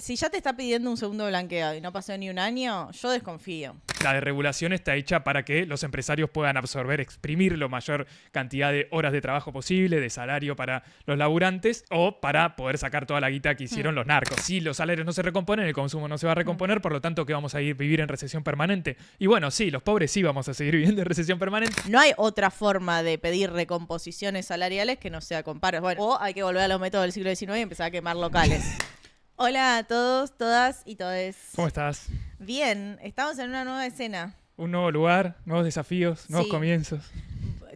si ya te está pidiendo un segundo blanqueado y no pasó ni un año, yo desconfío. La desregulación está hecha para que los empresarios puedan absorber, exprimir la mayor cantidad de horas de trabajo posible, de salario para los laburantes o para poder sacar toda la guita que hicieron los narcos. Si los salarios no se recomponen, el consumo no se va a recomponer, por lo tanto que vamos a vivir en recesión permanente. Y bueno, sí, los pobres sí vamos a seguir viviendo en recesión permanente. No hay otra forma de pedir recomposiciones salariales que no sea con paros. Bueno, o hay que volver a los métodos del siglo XIX y empezar a quemar locales. Hola a todos, todas y todes. ¿Cómo estás? Bien, estamos en una nueva escena. Un nuevo lugar, nuevos desafíos, nuevos Sí. comienzos.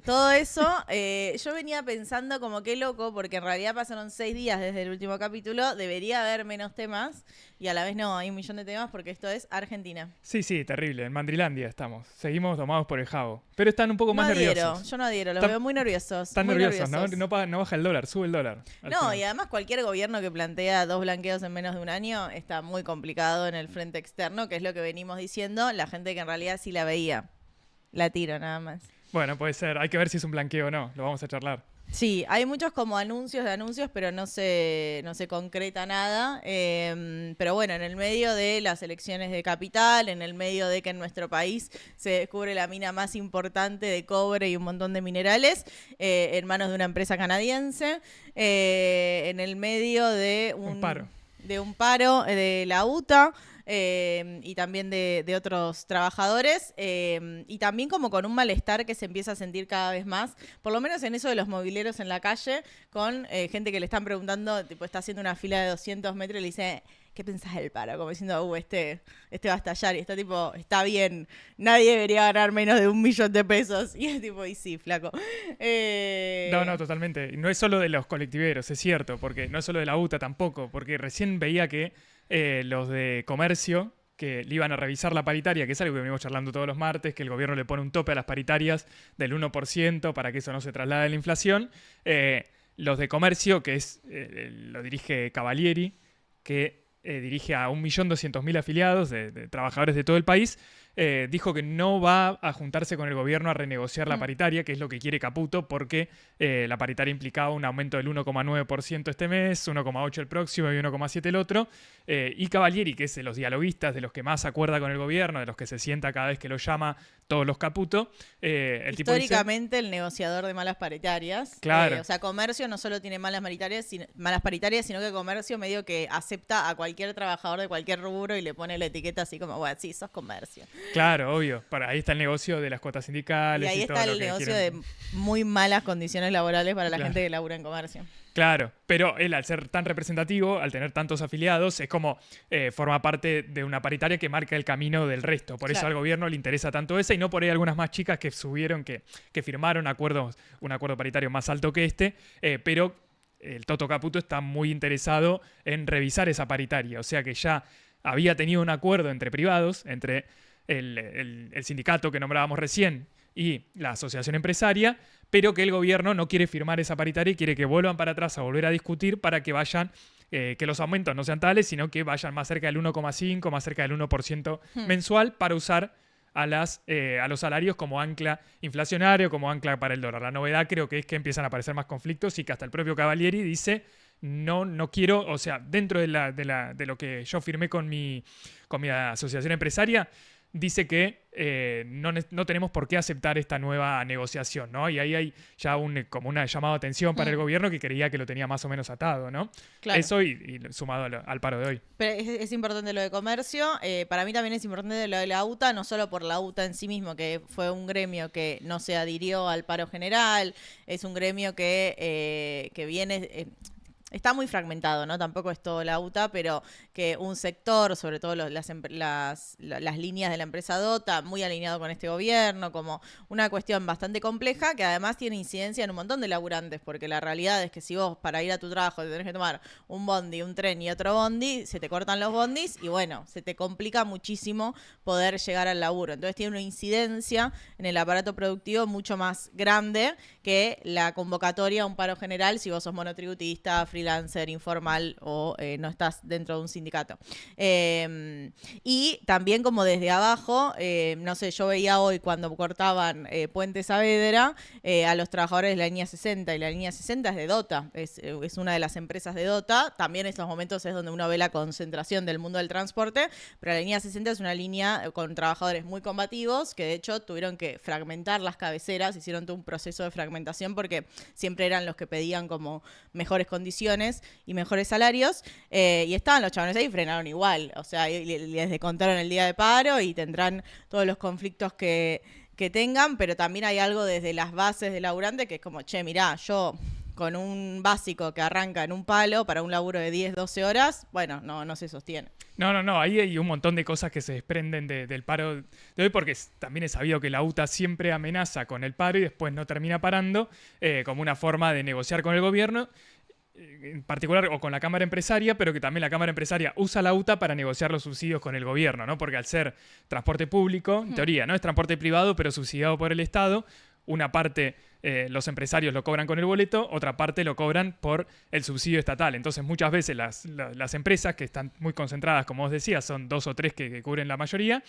Todo eso, yo venía pensando como qué loco, porque en realidad pasaron 6 días desde el último capítulo, debería haber menos temas, y a la vez no, hay un millón de temas porque esto es Argentina. Sí, terrible. En Mandrilandia estamos. Seguimos domados por el jabo. Pero están un poco más nerviosos. Yo no adhiero, los Están- veo muy nerviosos. Están muy nerviosos, ¿no? No baja el dólar, sube el dólar. al No, final. y además cualquier gobierno que plantea 2 blanqueos en menos de un año está muy complicado en el frente externo, que es lo que venimos diciendo, la gente que en realidad sí la veía. La tiro nada más. Bueno, puede ser. Hay que ver si es un blanqueo o no. Lo vamos a charlar. Sí, hay muchos como anuncios de anuncios, pero no se concreta nada. Pero bueno, en el medio de las elecciones de capital, en el medio de que en nuestro país se descubre la mina más importante de cobre y un montón de minerales, en manos de una empresa canadiense, en el medio de Un paro. de un paro de la UTA. Y también de otros trabajadores, y también como con un malestar que se empieza a sentir cada vez más, por lo menos en eso de los mobileros en la calle, con gente que le están preguntando, tipo está haciendo una fila de 200 metros y le dice, ¿qué pensás del paro? Como diciendo, este va a estallar, y está tipo, está bien, nadie debería ganar menos de 1 millón de pesos, y es tipo, y sí, flaco. No, totalmente. Y no es solo de los colectiveros, es cierto, porque no es solo de la UTA tampoco, porque recién veía que los de comercio, que le iban a revisar la paritaria, que es algo que venimos charlando todos los martes, que el gobierno le pone un tope a las paritarias del 1% para que eso no se traslade a la inflación. Los de comercio, que lo dirige Cavalieri, que dirige a 1.200.000 afiliados de trabajadores de todo el país, dijo que no va a juntarse con el gobierno a renegociar la paritaria, que es lo que quiere Caputo, porque la paritaria implicaba un aumento del 1,9% este mes, 1,8% el próximo y 1,7% el otro. Y Cavalieri, que es de los dialoguistas, de los que más acuerda con el gobierno, de los que se sienta cada vez que lo llama todos los Caputo. Históricamente el negociador de malas paritarias. Claro. O sea, comercio no solo tiene malas paritarias, sino que comercio medio que acepta a cualquier trabajador de cualquier rubro y le pone la etiqueta así como, bueno, sí, sos comercio. Claro, obvio. Ahí está el negocio de las cuotas sindicales. Y ahí todo está lo el que negocio quieren. de muy malas condiciones laborales para la Claro. gente que labura en comercio. Claro, pero él al ser tan representativo, al tener tantos afiliados, es como forma parte de una paritaria que marca el camino del resto. Por eso Claro. al gobierno le interesa tanto esa y no por ahí algunas más chicas que subieron, que firmaron un acuerdo paritario más alto que este, pero el Toto Caputo está muy interesado en revisar esa paritaria. O sea que ya había tenido un acuerdo entre privados, entre el sindicato que nombrábamos recién y la asociación empresaria, pero que el gobierno no quiere firmar esa paritaria y quiere que vuelvan para atrás a volver a discutir para que vayan, que los aumentos no sean tales, sino que vayan más cerca del 1,5%, más cerca del 1% mensual para usar a los salarios como ancla inflacionario, como ancla para el dólar. La novedad creo que es que empiezan a aparecer más conflictos y que hasta el propio Cavalieri dice no quiero, o sea, dentro de lo que yo firmé con mi asociación empresaria, dice que no tenemos por qué aceptar esta nueva negociación, ¿no? Y ahí hay ya como una llamada de atención para el gobierno que creía que lo tenía más o menos atado, ¿no? Claro. Eso y sumado al paro de hoy. Pero es importante lo de comercio. Para mí también es importante lo de la UTA, no solo por la UTA en sí mismo, que fue un gremio que no se adhirió al paro general, es un gremio que viene... está muy fragmentado, ¿no? Tampoco es todo la UTA, pero que un sector, sobre todo las líneas de la empresa DOTA, muy alineado con este gobierno, como una cuestión bastante compleja, que además tiene incidencia en un montón de laburantes, porque la realidad es que si vos para ir a tu trabajo te tenés que tomar un bondi, un tren y otro bondi, se te cortan los bondis y bueno, se te complica muchísimo poder llegar al laburo. Entonces tiene una incidencia en el aparato productivo mucho más grande que la convocatoria a un paro general si vos sos monotributista, freelancer, informal o no estás dentro de un sindicato. Y también como desde abajo, no sé, yo veía hoy cuando cortaban Puente Saavedra a los trabajadores de la línea 60, y la línea 60 es de Dota, es una de las empresas de Dota. También en estos momentos es donde uno ve la concentración del mundo del transporte, pero la línea 60 es una línea con trabajadores muy combativos que de hecho tuvieron que fragmentar las cabeceras, hicieron todo un proceso de fragmentación porque siempre eran los que pedían como mejores condiciones y mejores salarios, y estaban los chavales ahí y frenaron igual, o sea, les descontaron el día de paro y tendrán todos los conflictos que tengan, pero también hay algo desde las bases de laburante que es como, che, mirá, yo con un básico que arranca en un palo para un laburo de 10, 12 horas, bueno, no se sostiene. No, ahí hay un montón de cosas que se desprenden del paro de hoy, porque también es sabido que la UTA siempre amenaza con el paro y después no termina parando, como una forma de negociar con el gobierno, en particular o con la Cámara Empresaria, pero que también la Cámara Empresaria usa la UTA para negociar los subsidios con el gobierno, ¿no? Porque al ser transporte público, en teoría, no es transporte privado, pero subsidiado por el Estado, una parte los empresarios lo cobran con el boleto, otra parte lo cobran por el subsidio estatal. Entonces muchas veces las empresas, que están muy concentradas, como vos decías, son 2 o 3 que cubren la mayoría,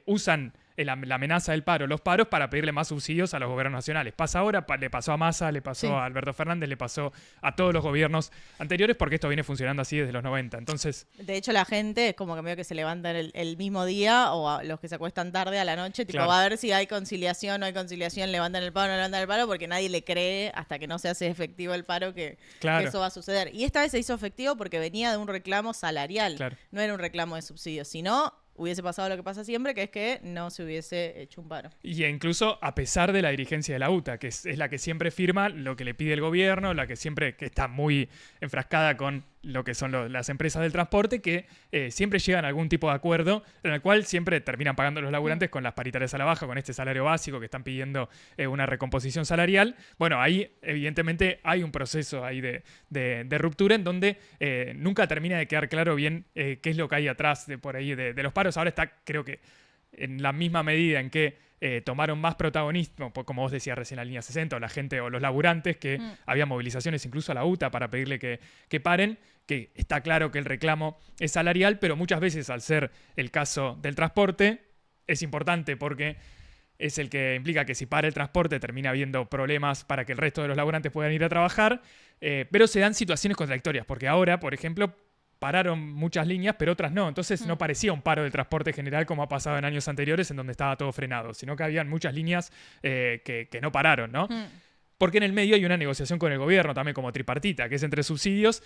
usan la amenaza del paro, los paros, para pedirle más subsidios a los gobiernos nacionales. Pasa ahora, le pasó a Massa, le pasó a Alberto Fernández, le pasó a todos los gobiernos anteriores, porque esto viene funcionando así desde los 90. Entonces, de hecho, la gente es como que medio que se levantan el mismo día, o a los que se acuestan tarde a la noche, tipo, claro, va a ver si hay conciliación o no hay conciliación, levantan el paro o no levantan el paro, porque nadie le cree hasta que no se hace efectivo el paro que eso va a suceder. Y esta vez se hizo efectivo porque venía de un reclamo salarial, no era un reclamo de subsidios, sino hubiese pasado lo que pasa siempre, que es que no se hubiese hecho un paro. Y incluso a pesar de la dirigencia de la UTA, que es la que siempre firma lo que le pide el gobierno, la que siempre que está muy enfrascada con lo que son las empresas del transporte, que siempre llegan a algún tipo de acuerdo en el cual siempre terminan pagando los laburantes con las paritarias a la baja, con este salario básico que están pidiendo una recomposición salarial. Bueno, ahí evidentemente hay un proceso ahí de ruptura en donde nunca termina de quedar claro bien qué es lo que hay atrás de los paros. Ahora está, creo que en la misma medida en que tomaron más protagonismo, como vos decías recién, la línea 60, o la gente o los laburantes, que había movilizaciones incluso a la UTA para pedirle que paren, que está claro que el reclamo es salarial, pero muchas veces, al ser el caso del transporte, es importante porque es el que implica que si para el transporte termina habiendo problemas para que el resto de los laburantes puedan ir a trabajar, pero se dan situaciones contradictorias, porque ahora, por ejemplo, pararon muchas líneas, pero otras no. Entonces no parecía un paro del transporte general como ha pasado en años anteriores, en donde estaba todo frenado, sino que habían muchas líneas que no pararon, ¿no? Porque en el medio hay una negociación con el gobierno también como tripartita, que es entre subsidios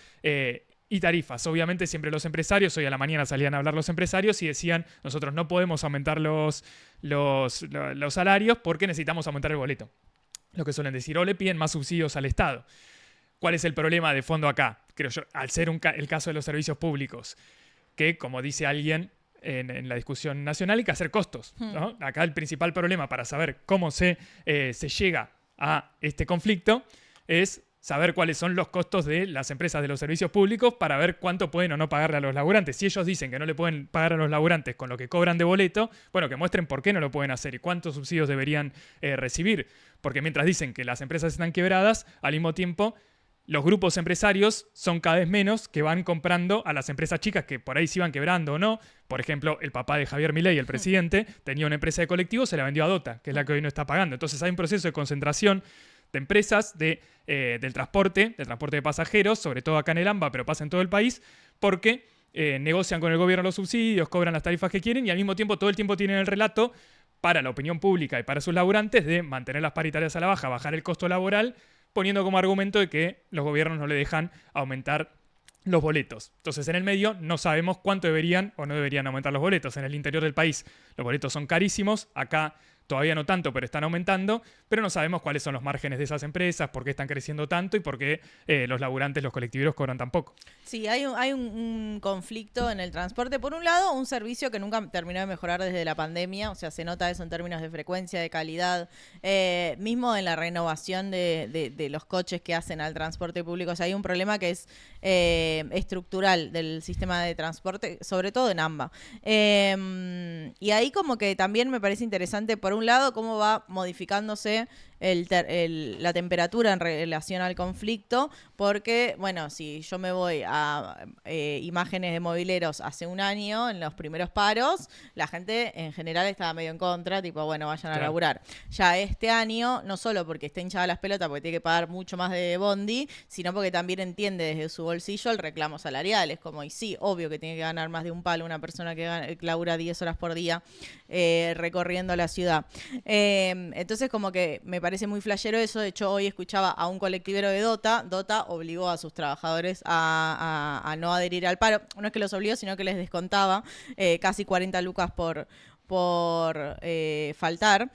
y tarifas. Obviamente siempre los empresarios, hoy a la mañana salían a hablar los empresarios y decían, nosotros no podemos aumentar los salarios porque necesitamos aumentar el boleto. Lo que suelen decir, o le piden más subsidios al Estado. ¿Cuál es el problema de fondo acá? Creo yo, al ser el caso de los servicios públicos, que, como dice alguien en la discusión nacional, hay que hacer costos, ¿no? Acá el principal problema para saber cómo se llega a este conflicto es saber cuáles son los costos de las empresas de los servicios públicos para ver cuánto pueden o no pagarle a los laburantes. Si ellos dicen que no le pueden pagar a los laburantes con lo que cobran de boleto, bueno, que muestren por qué no lo pueden hacer y cuántos subsidios deberían recibir. Porque mientras dicen que las empresas están quebradas, al mismo tiempo los grupos empresarios son cada vez menos que van comprando a las empresas chicas que por ahí se iban quebrando o no. Por ejemplo, el papá de Javier Milei, el presidente, tenía una empresa de colectivos, se la vendió a Dota, que es la que hoy no está pagando. Entonces hay un proceso de concentración de empresas del transporte de pasajeros, sobre todo acá en el AMBA, pero pasa en todo el país, porque negocian con el gobierno los subsidios, cobran las tarifas que quieren y al mismo tiempo todo el tiempo tienen el relato para la opinión pública y para sus laburantes de mantener las paritarias a la baja, bajar el costo laboral, poniendo como argumento de que los gobiernos no le dejan aumentar los boletos. Entonces, en el medio no sabemos cuánto deberían o no deberían aumentar los boletos. En el interior del país los boletos son carísimos, acá todavía no tanto, pero están aumentando, pero no sabemos cuáles son los márgenes de esas empresas, por qué están creciendo tanto y por qué los laburantes, los colectiveros cobran tan poco. Sí, hay un conflicto en el transporte. Por un lado, un servicio que nunca terminó de mejorar desde la pandemia, o sea, se nota eso en términos de frecuencia, de calidad, mismo en la renovación de los coches que hacen al transporte público. O sea, hay un problema que es estructural del sistema de transporte, sobre todo en AMBA. Y ahí como que también me parece interesante, por por un lado, cómo va modificándose la temperatura en relación al conflicto, porque, bueno, si yo me voy a imágenes de mobileros hace un año, en los primeros paros, la gente en general estaba medio en contra, tipo, bueno, vayan a laburar. Ya este año, no solo porque está hinchada las pelotas, porque tiene que pagar mucho más de bondi, sino porque también entiende desde su bolsillo el reclamo salarial. Es como, y sí, obvio que tiene que ganar más de un palo una persona que labura 10 horas por día recorriendo la ciudad. Entonces, como que me parece muy flashero eso. De hecho, hoy escuchaba a un colectivero de Dota. Dota obligó a sus trabajadores a no adherir al paro. No es que los obligó, sino que les descontaba casi 40 lucas por faltar.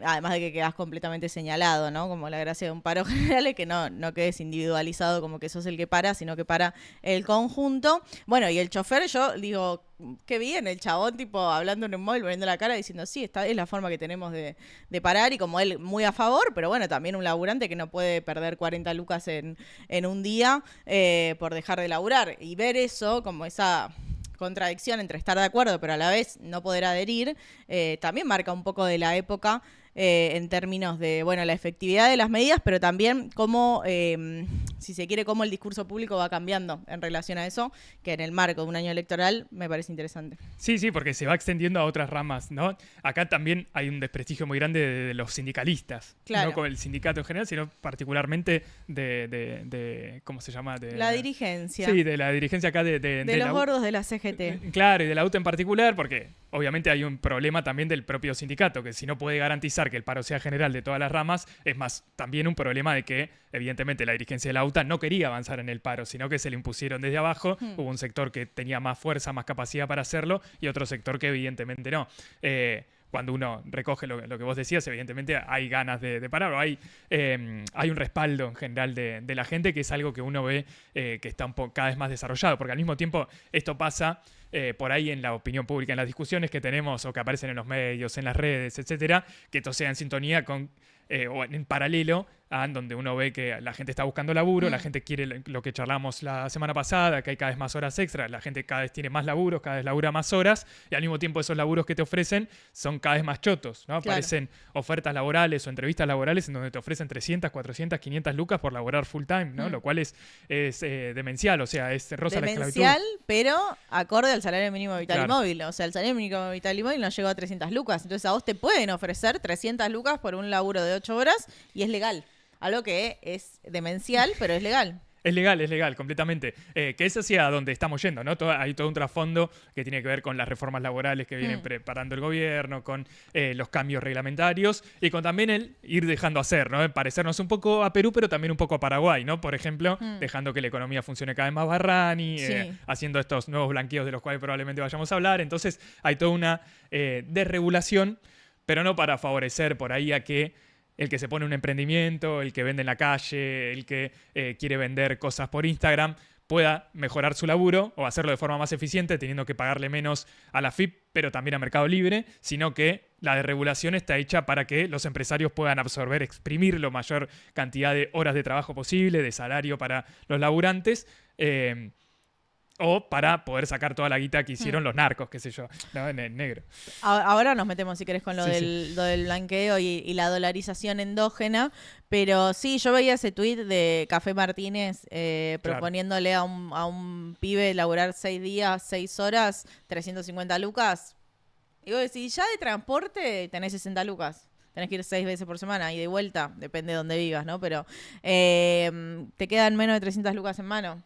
Además de que quedas completamente señalado, ¿no? Como la gracia de un paro general es que no quedes individualizado como que sos el que para, sino que para el conjunto. Bueno, y el chofer, yo digo, qué bien, el chabón tipo hablando en un móvil, poniendo la cara, diciendo, sí, esta es la forma que tenemos de parar, y como él muy a favor, pero bueno, también un laburante que no puede perder 40 lucas en un día por dejar de laburar. Y ver eso, como esa contradicción entre estar de acuerdo pero a la vez no poder adherir, también marca un poco de la época en términos de, bueno, la efectividad de las medidas, pero también cómo, si se quiere, cómo el discurso público va cambiando en relación a eso, que en el marco de un año electoral me parece interesante. Sí, sí, porque se va extendiendo a otras ramas, ¿no? Acá también hay un desprestigio muy grande de los sindicalistas, claro. No con el sindicato en general, sino particularmente de ¿cómo se llama? La dirigencia. Sí, de la dirigencia acá de los gordos de la CGT. Claro, y de la UTA en particular, porque obviamente hay un problema también del propio sindicato, que si no puede garantizar que el paro sea general de todas las ramas, es más, también un problema de que, evidentemente, la dirigencia de la UTA no quería avanzar en el paro, sino que se le impusieron desde abajo. Hubo un sector que tenía más fuerza, más capacidad para hacerlo, y otro sector que evidentemente no. Cuando uno recoge lo que vos decías, evidentemente hay ganas de parar, o hay un respaldo en general de la gente, que es algo que uno ve que está cada vez más desarrollado, porque al mismo tiempo esto pasa por ahí en la opinión pública, en las discusiones que tenemos o que aparecen en los medios, en las redes, etcétera, que esto sea en sintonía con o en paralelo a donde uno ve que la gente está buscando laburo, la gente quiere lo que charlamos la semana pasada, que hay cada vez más horas extra, la gente cada vez tiene más laburos, cada vez labura más horas, y al mismo tiempo esos laburos que te ofrecen son cada vez más chotos, ¿no? Claro. Aparecen ofertas laborales o entrevistas laborales en donde te ofrecen 300, 400, 500 lucas por laborar full time, ¿no? Lo cual es demencial, o sea, es rosa la esclavitud. Demencial, pero acorde al salario mínimo vital y móvil. O sea, el salario mínimo vital y móvil no llegó a 300 lucas. Entonces a vos te pueden ofrecer 300 lucas por un laburo de 8 horas y es legal. Algo que es demencial, pero es legal. Es legal, completamente. Que es hacia donde estamos yendo, ¿no? Hay todo un trasfondo que tiene que ver con las reformas laborales que vienen preparando el gobierno, con los cambios reglamentarios y con también el ir dejando hacer, ¿no? Parecernos un poco a Perú, pero también un poco a Paraguay, ¿no? Por ejemplo, dejando que la economía funcione cada vez más barrani, haciendo estos nuevos blanqueos de los cuales probablemente vayamos a hablar. Entonces hay toda una desregulación, pero no para favorecer por ahí a que el que se pone un emprendimiento, el que vende en la calle, el que quiere vender cosas por Instagram, pueda mejorar su laburo o hacerlo de forma más eficiente, teniendo que pagarle menos a la FIP, pero también a Mercado Libre, sino que la desregulación está hecha para que los empresarios puedan absorber, exprimir la mayor cantidad de horas de trabajo posible, de salario para los laburantes, o para poder sacar toda la guita que hicieron los narcos, qué sé yo, ¿no? En negro. Ahora nos metemos, si querés, con lo del blanqueo y la dolarización endógena, pero sí, yo veía ese tuit de Café Martínez proponiéndole a un pibe laburar 6 días, 6 horas, 350 lucas. Y vos decís, ya de transporte tenés 60 lucas. Tenés que ir 6 veces por semana y de vuelta, depende de dónde vivas, ¿no? Pero te quedan menos de 300 lucas en mano.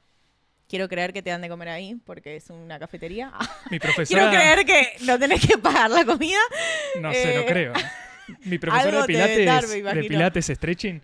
Quiero creer que te dan de comer ahí, porque es una cafetería. Mi profesora... Quiero creer que no tenés que pagar la comida. No sé, no creo. Mi profesora de Pilates Stretching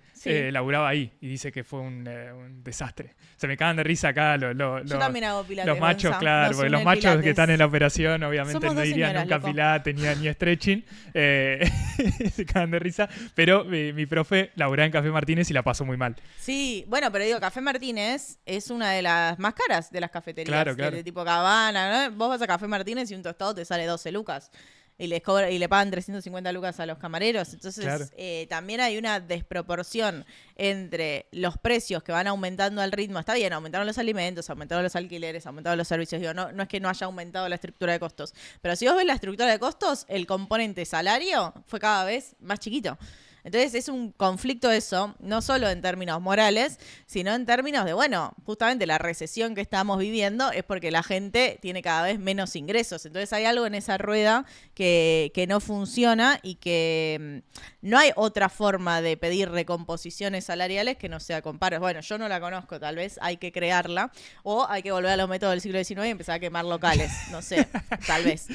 laburaba ahí y dice que fue un desastre. Se me cagan de risa acá Yo también hago Pilates. Los machos, claro, porque los machos Pilates que están en la operación obviamente no irían nunca a Pilates ni Stretching. Se cagan de risa. Pero mi profe laburaba en Café Martínez y la pasó muy mal. Sí, bueno, pero digo, Café Martínez es una de las más caras de las cafeterías. Claro. De tipo Cabana, ¿no? Vos vas a Café Martínez y un tostado te sale 12 lucas. y y le pagan 350 lucas a los camareros. Entonces, Claro. también hay una desproporción entre los precios que van aumentando al ritmo. Está bien, aumentaron los alimentos, aumentaron los alquileres, aumentaron los servicios. Digo, no es que no haya aumentado la estructura de costos. Pero si vos ves la estructura de costos, el componente salario fue cada vez más chiquito. Entonces es un conflicto eso, no solo en términos morales, sino en términos de, bueno, justamente la recesión que estamos viviendo es porque la gente tiene cada vez menos ingresos. Entonces hay algo en esa rueda que no funciona y que no hay otra forma de pedir recomposiciones salariales que no sea con paros. Bueno, yo no la conozco, tal vez hay que crearla o hay que volver a los métodos del siglo XIX y empezar a quemar locales, no sé, tal vez.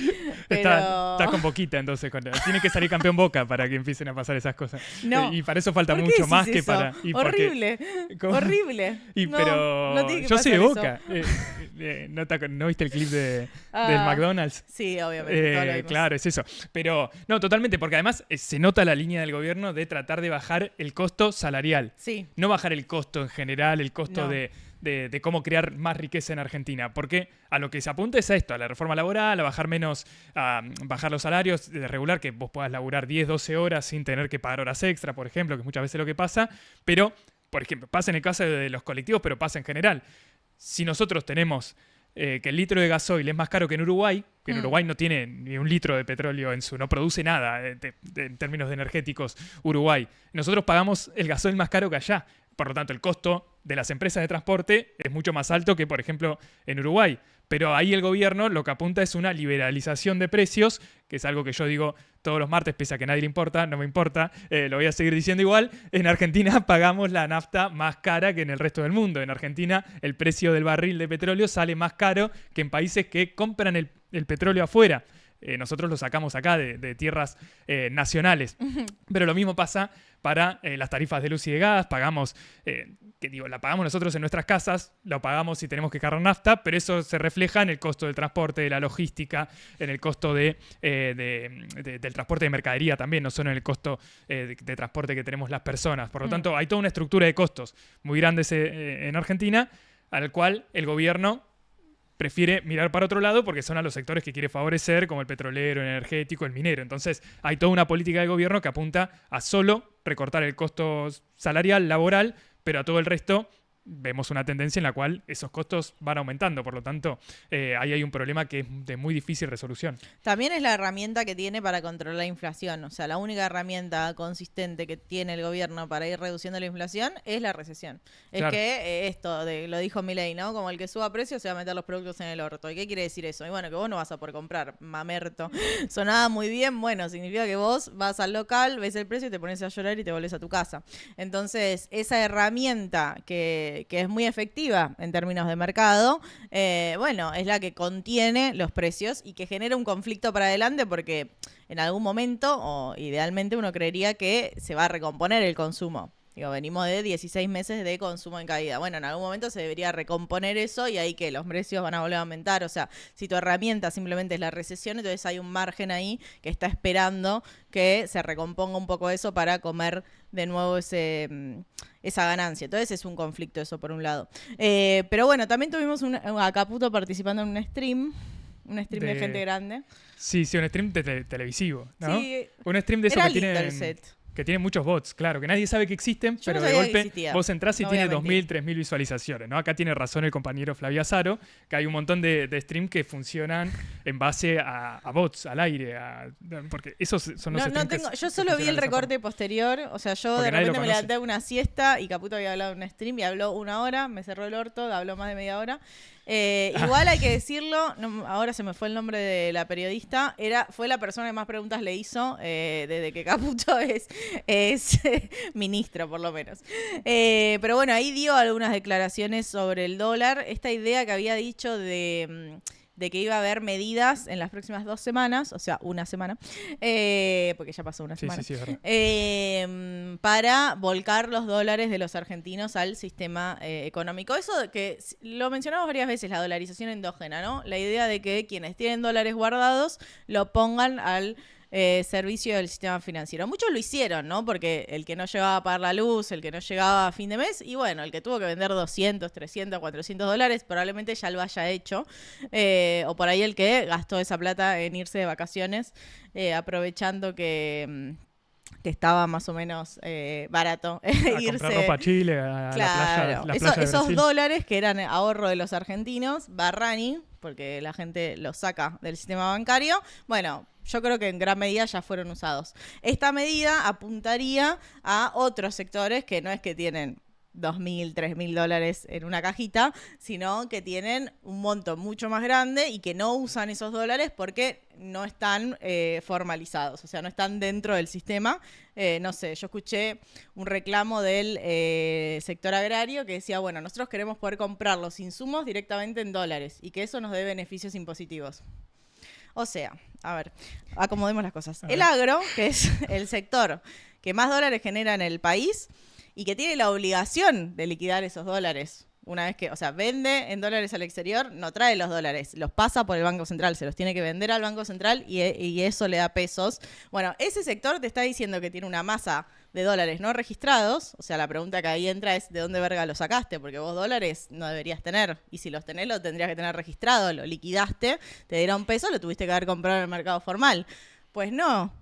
Pero... Está con Boquita, entonces. Tiene que salir campeón Boca para que empiecen a pasar esas cosas. No. Y para eso falta ¿Por qué mucho decís más que eso? para... Horrible, ¿Cómo? horrible. Pero no tiene que yo soy de pasar Boca. ¿No viste el clip del Ah, McDonald's? Sí, obviamente. Todo lo vimos. Claro, es eso. Pero no, totalmente, porque además se nota la línea del gobierno de tratar de bajar el costo salarial. Sí. No bajar el costo en general, el costo No. de cómo crear más riqueza en Argentina. Porque a lo que se apunta es a esto, a la reforma laboral, a bajar menos, a bajar los salarios, de regular que vos puedas laburar 10, 12 horas sin tener que pagar horas extra, por ejemplo, que muchas veces es lo que pasa. Pero, por ejemplo, pasa en el caso de los colectivos, pero pasa en general. Si nosotros tenemos que el litro de gasoil es más caro que en Uruguay, que en Uruguay no tiene ni un litro de petróleo no produce nada en términos de energéticos Uruguay. Nosotros pagamos el gasoil más caro que allá. Por lo tanto, el costo de las empresas de transporte es mucho más alto que, por ejemplo, en Uruguay. Pero ahí el gobierno lo que apunta es una liberalización de precios, que es algo que yo digo todos los martes, pese a que a nadie le importa, no me importa, lo voy a seguir diciendo igual. En Argentina pagamos la nafta más cara que en el resto del mundo. En Argentina el precio del barril de petróleo sale más caro que en países que compran el petróleo afuera. Nosotros lo sacamos acá de tierras nacionales. Pero lo mismo pasa para las tarifas de luz y de gas. Pagamos, la pagamos nosotros en nuestras casas, lo pagamos si tenemos que cargar nafta, pero eso se refleja en el costo del transporte, de la logística, en el costo del transporte de mercadería también, no solo en el costo de transporte que tenemos las personas. Por lo tanto, hay toda una estructura de costos muy grandes en Argentina, al cual el gobierno prefiere mirar para otro lado porque son a los sectores que quiere favorecer, como el petrolero, el energético, el minero. Entonces, hay toda una política del gobierno que apunta a solo recortar el costo salarial, laboral, pero a todo el resto vemos una tendencia en la cual esos costos van aumentando. Por lo tanto, ahí hay un problema que es de muy difícil resolución. También es la herramienta que tiene para controlar la inflación. O sea, la única herramienta consistente que tiene el gobierno para ir reduciendo la inflación es la recesión. Claro. Es que lo dijo Milei, ¿no? Como el que suba precios se va a meter los productos en el orto. ¿Y qué quiere decir eso? Y bueno, que vos no vas a poder comprar, mamerto. Sonaba muy bien, bueno, significa que vos vas al local, ves el precio y te pones a llorar y te volvés a tu casa. Entonces, esa herramienta que es muy efectiva en términos de mercado, bueno, es la que contiene los precios y que genera un conflicto para adelante porque en algún momento, o idealmente uno creería que se va a recomponer el consumo. Digo, venimos de 16 meses de consumo en caída. Bueno, en algún momento se debería recomponer eso y ahí que los precios van a volver a aumentar. O sea, si tu herramienta simplemente es la recesión, entonces hay un margen ahí que está esperando que se recomponga un poco eso para comer de nuevo esa ganancia. Entonces es un conflicto eso por un lado. Pero bueno, también tuvimos a Caputo participando en un stream de gente grande. Sí, un stream televisivo, ¿no? Sí, un stream de eso era que lindo tiene... el set. Que tiene muchos bots, claro, que nadie sabe que existen, Yo pero no de sabía que golpe existía. vos entrás y No voy tiene a 2.000, mentir. 3.000 visualizaciones, ¿no? Acá tiene razón el compañero Flavio Azaro, que hay un montón de streams que funcionan en base a bots, al aire, porque esos son los streams yo solo vi el recorte posterior, o sea, yo Porque de nadie lo repente me conoce. levanté a una siesta y Caputo había hablado en un stream y habló 1 hora, me cerró el orto, habló más de media hora. Igual hay que decirlo, ahora se me fue el nombre de la periodista, fue la persona que más preguntas le hizo desde que Caputo es ministro, por lo menos. Pero bueno, ahí dio algunas declaraciones sobre el dólar, esta idea que había dicho de que iba a haber medidas en las próximas 2 semanas, o sea, 1 semana, porque ya pasó una semana, Sí, es verdad. para volcar los dólares de los argentinos al sistema económico. Eso que lo mencionamos varias veces, la dolarización endógena, ¿no? La idea de que quienes tienen dólares guardados lo pongan al servicio del sistema financiero. Muchos lo hicieron, ¿no? Porque el que no llegaba a pagar la luz, el que no llegaba a fin de mes, y bueno, el que tuvo que vender 200, 300, $400, probablemente ya lo haya hecho. O por ahí el que gastó esa plata en irse de vacaciones, aprovechando que estaba más o menos barato A irse. comprar ropa a Chile, a Claro, la playa de esos Brasil. dólares que eran ahorro de los argentinos, Barrani, porque la gente los saca del sistema bancario, bueno, yo creo que en gran medida ya fueron usados. Esta medida apuntaría a otros sectores que no es que tienen $2.000, $3.000 en una cajita, sino que tienen un monto mucho más grande y que no usan esos dólares porque no están formalizados, o sea, no están dentro del sistema. No sé, yo escuché un reclamo del sector agrario que decía, bueno, nosotros queremos poder comprar los insumos directamente en dólares y que eso nos dé beneficios impositivos. O sea, a ver, acomodemos las cosas. El agro, que es el sector que más dólares genera en el país, y que tiene la obligación de liquidar esos dólares. Una vez que, o sea, vende en dólares al exterior, no trae los dólares, los pasa por el Banco Central, se los tiene que vender al Banco Central y eso le da pesos. Bueno, ese sector te está diciendo que tiene una masa de dólares no registrados, o sea, la pregunta que ahí entra es ¿de dónde verga lo sacaste? Porque vos dólares no deberías tener, y si los tenés lo tendrías que tener registrado, lo liquidaste, te dieron peso, lo tuviste que haber comprado en el mercado formal. Pues no,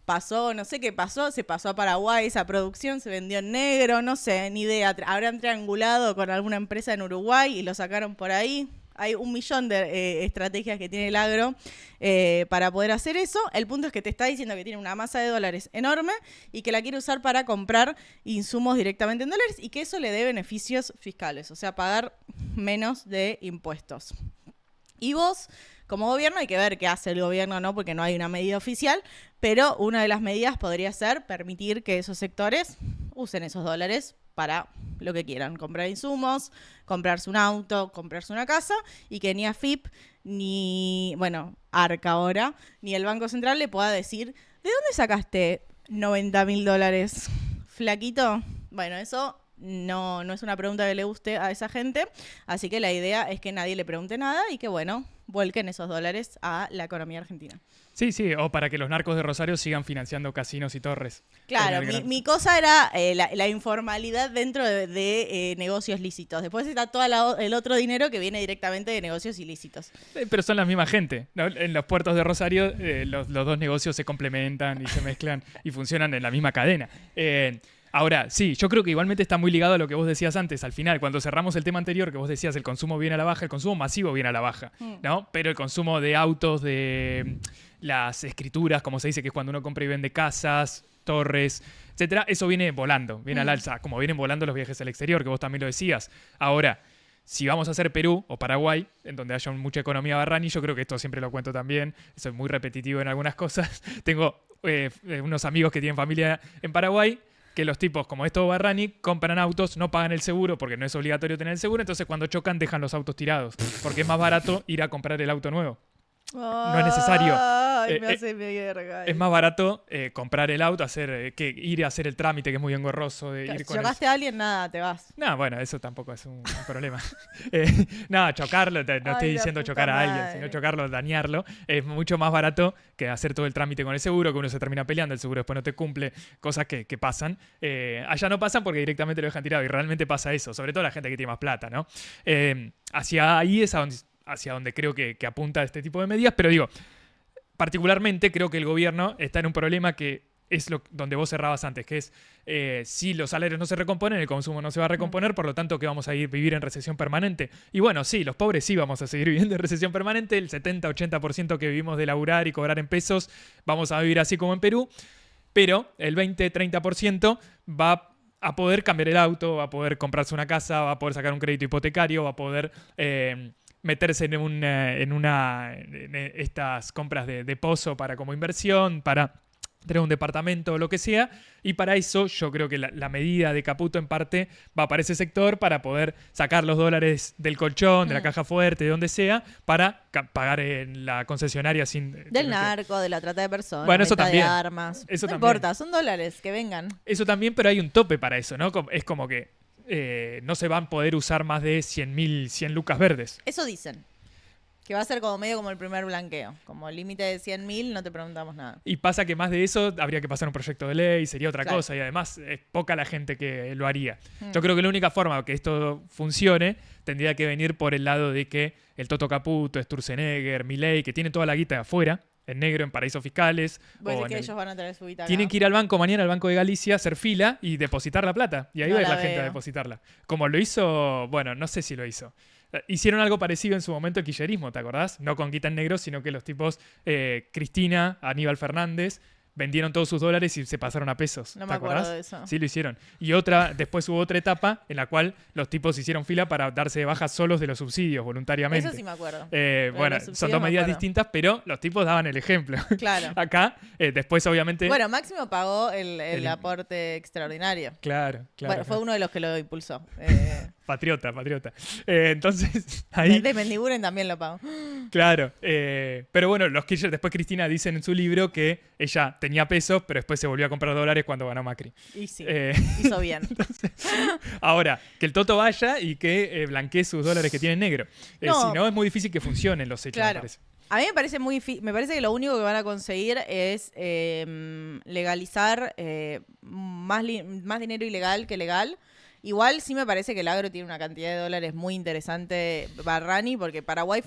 pasó, no sé qué pasó, se pasó a Paraguay esa producción, se vendió en negro, no sé, ni idea. Habrán triangulado con alguna empresa en Uruguay y lo sacaron por ahí. Hay 1.000.000 de estrategias que tiene el agro para poder hacer eso. El punto es que te está diciendo que tiene una masa de dólares enorme y que la quiere usar para comprar insumos directamente en dólares y que eso le dé beneficios fiscales, o sea, pagar menos de impuestos. Y vos, como gobierno, hay que ver qué hace el gobierno, ¿no? Porque no hay una medida oficial, pero una de las medidas podría ser permitir que esos sectores usen esos dólares para lo que quieran, comprar insumos, comprarse un auto, comprarse una casa, y que ni AFIP, ni, bueno, ARC ahora, ni el Banco Central le pueda decir, ¿de dónde sacaste $90.000, flaquito? Bueno, eso no es una pregunta que le guste a esa gente, así que la idea es que nadie le pregunte nada y que, bueno, vuelquen esos dólares a la economía argentina. Sí, o para que los narcos de Rosario sigan financiando casinos y torres. Claro, mi cosa era la informalidad dentro de negocios lícitos. Después está todo el otro dinero que viene directamente de negocios ilícitos. Pero son la misma gente, ¿no? En los puertos de Rosario los dos negocios se complementan y se mezclan y funcionan en la misma cadena. Ahora, sí, yo creo que igualmente está muy ligado a lo que vos decías antes. Al final, cuando cerramos el tema anterior, que vos decías el consumo viene a la baja, el consumo masivo viene a la baja, ¿no? Pero el consumo de autos, de las escrituras, como se dice, que es cuando uno compra y vende casas, torres, etcétera, eso viene volando, viene al alza, como vienen volando los viajes al exterior, que vos también lo decías. Ahora, si vamos a hacer Perú o Paraguay, en donde haya mucha economía Barrani, yo creo que esto siempre lo cuento también, soy muy repetitivo en algunas cosas. Tengo unos amigos que tienen familia en Paraguay, que los tipos, como es todo Barrani, compran autos, no pagan el seguro porque no es obligatorio tener el seguro, entonces cuando chocan dejan los autos tirados, porque es más barato ir a comprar el auto nuevo. No es necesario. Ay, me hace verga. Es más barato comprar el auto que ir a hacer el trámite, que es muy engorroso. De ir Si con chocaste a alguien, nada, te vas. No, bueno, eso tampoco es un problema. No, chocarlo, no estoy diciendo chocar a alguien, sino chocarlo, dañarlo. Es mucho más barato que hacer todo el trámite con el seguro, que uno se termina peleando, el seguro después no te cumple, cosas que pasan. Allá no pasan porque directamente lo dejan tirado y realmente pasa eso, sobre todo la gente que tiene más plata, ¿no? Hacia ahí es hacia donde creo que apunta este tipo de medidas, pero digo, particularmente creo que el gobierno está en un problema que es donde vos cerrabas antes, que es si los salarios no se recomponen, el consumo no se va a recomponer, por lo tanto que vamos a vivir en recesión permanente. Y bueno, sí, los pobres sí vamos a seguir viviendo en recesión permanente, el 70-80% que vivimos de laburar y cobrar en pesos, vamos a vivir así como en Perú, pero el 20-30% va a poder cambiar el auto, va a poder comprarse una casa, va a poder sacar un crédito hipotecario, va a poder meterse en estas compras de pozo para como inversión, para tener un departamento o lo que sea, y para eso yo creo que la medida de Caputo en parte va para ese sector, para poder sacar los dólares del colchón, de la caja fuerte, de donde sea, para pagar en la concesionaria sin... Del narco, de la trata de personas, bueno, eso venta también. de armas. Eso no también. importa, son dólares, que vengan. Eso también, pero hay un tope para eso, ¿no? Es como que no se van a poder usar más de 100 lucas verdes. Eso dicen. Que va a ser como medio como el primer blanqueo. Como límite de 100.000, no te preguntamos nada. Y pasa que más de eso habría que pasar un proyecto de ley, sería otra Claro. cosa, y además es poca la gente que lo haría. Yo creo que la única forma que esto funcione tendría que venir por el lado de que el Toto Caputo, Sturzenegger, Milei, que tienen toda la guita de afuera, en negro, en paraísos fiscales. Vos o decís en que el- ellos van a tener su guita acá. Tienen que ir al banco mañana, al Banco de Galicia, hacer fila y depositar la plata. Y ahí No va a ir la la gente a veo. depositarla. Como lo hizo, bueno, no sé si lo hizo. Hicieron algo parecido en su momento el kirchnerismo, ¿te acordás? No con guita en negro, sino que los tipos, Cristina, Aníbal Fernández, vendieron todos sus dólares y se pasaron a pesos. No ¿Te me acuerdo acordás? de eso. Sí, lo hicieron. Y después hubo otra etapa en la cual los tipos hicieron fila para darse de baja solos de los subsidios voluntariamente. Eso sí me acuerdo. Bueno, los son subsidios dos me medidas acuerdo. distintas, pero los tipos daban el ejemplo. Claro. Acá, después obviamente... Bueno, Máximo pagó el El- aporte extraordinario. Claro, claro. Bueno, fue claro. uno de los que lo impulsó. Patriota. Entonces, ahí, De Mendiguren también lo pagó. claro. Pero bueno, los Kirchner, después Cristina dicen en su libro que ella tenía pesos, pero después se volvió a comprar dólares cuando ganó Macri. Y sí, Eh, hizo bien. Ahora, que el Toto vaya y que blanquee sus dólares que tiene en negro. No. Si no, es muy difícil que funcionen los hechos, me Claro. parece. A mí me parece me parece que lo único que van a conseguir es legalizar más dinero ilegal que legal. Igual sí me parece que el agro tiene una cantidad de dólares muy interesante, Barrani, porque Paraguay,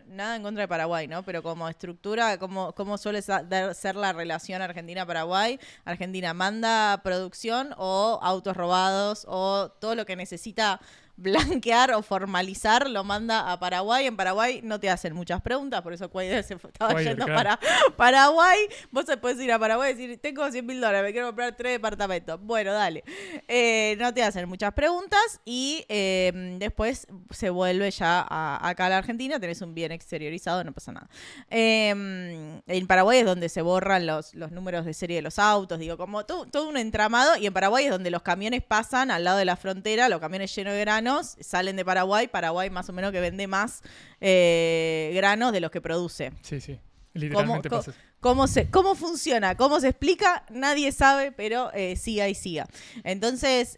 nada en contra de Paraguay, ¿no? Pero como estructura, cómo suele ser la relación Argentina-Paraguay, Argentina manda producción o autos robados o todo lo que necesita blanquear o formalizar lo manda a Paraguay. En Paraguay no te hacen muchas preguntas, por eso Cuader estaba Cuader, yendo claro. para Paraguay. Vos te puedes ir a Paraguay y decir, tengo 100.000 dólares, me quiero comprar 3 departamentos. Bueno, dale. No te hacen muchas preguntas y después se vuelve ya acá a la Argentina, tenés un bien exteriorizado, no pasa nada. En Paraguay es donde se borran los números de serie de los autos, digo, como todo un entramado, y en Paraguay es donde los camiones pasan al lado de la frontera, los camiones llenos de granos, salen de Paraguay más o menos que vende más granos de los que produce. Sí, sí. Literalmente ¿Cómo, pasa eso. cómo funciona? ¿Cómo se explica? Nadie sabe, pero siga y siga. Entonces,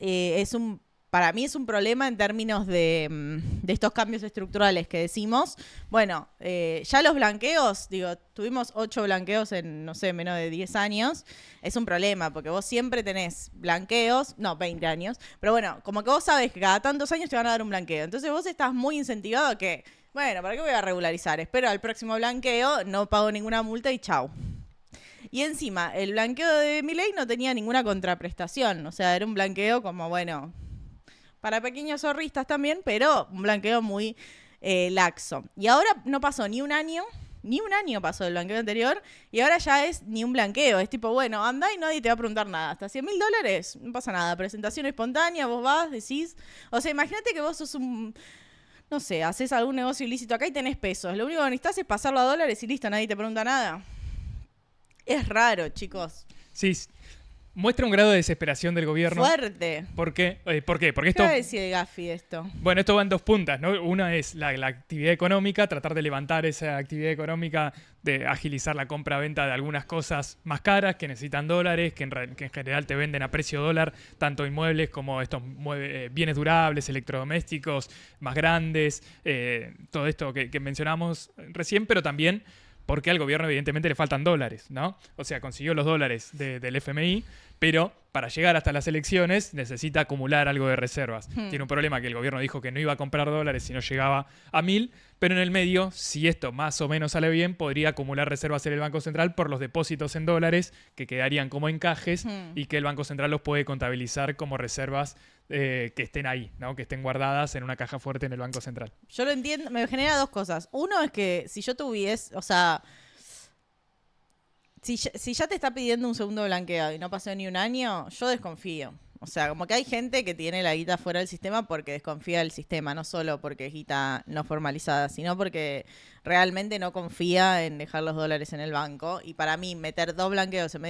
para mí es un problema en términos de estos cambios estructurales que decimos. Bueno, ya los blanqueos, digo, tuvimos 8 blanqueos en, no sé, menos de 10 años. Es un problema, porque vos siempre tenés blanqueos, no, 20 años, pero bueno, como que vos sabés que cada tantos años te van a dar un blanqueo. Entonces vos estás muy incentivado a que, bueno, ¿para qué voy a regularizar? Espero al próximo blanqueo, no pago ninguna multa y chau. Y encima, el blanqueo de Milei no tenía ninguna contraprestación. O sea, era un blanqueo como, bueno, para pequeños zorristas también, pero un blanqueo muy laxo. Y ahora no pasó ni un año pasó del blanqueo anterior, y ahora ya es ni un blanqueo. Es tipo, bueno, anda y nadie te va a preguntar nada. Hasta 100.000 dólares, no pasa nada. Presentación espontánea, vos vas, decís. O sea, imagínate que vos sos no sé, haces algún negocio ilícito acá y tenés pesos. Lo único que necesitas es pasarlo a dólares y listo, nadie te pregunta nada. Es raro, chicos. Sí, muestra un grado de desesperación del gobierno. Fuerte. ¿Por qué? ¿Por qué? Porque ¿Qué esto... va a decir el Gafi de esto? Bueno, esto va en dos puntas, ¿no? Una es la actividad económica, tratar de levantar esa actividad económica, de agilizar la compra-venta de algunas cosas más caras que necesitan dólares, que en general te venden a precio dólar, tanto inmuebles como estos bienes durables, electrodomésticos más grandes, todo esto que mencionamos recién, pero también porque al gobierno evidentemente le faltan dólares, ¿no? O sea, consiguió los dólares del FMI, pero para llegar hasta las elecciones necesita acumular algo de reservas. Tiene un problema que el gobierno dijo que no iba a comprar dólares si no llegaba a 1.000, pero en el medio, si esto más o menos sale bien, podría acumular reservas en el Banco Central por los depósitos en dólares que quedarían como encajes y que el Banco Central los puede contabilizar como reservas que estén ahí, ¿no? Que estén guardadas en una caja fuerte en el Banco Central. Yo lo entiendo, me genera dos cosas. Uno es que si yo tuviese, o sea, si ya te está pidiendo un segundo blanqueo y no pasó ni un año, yo desconfío. O sea, como que hay gente que tiene la guita fuera del sistema porque desconfía del sistema, no solo porque es guita no formalizada, sino porque realmente no confía en dejar los dólares en el banco. Y para mí, meter 2 blanqueos en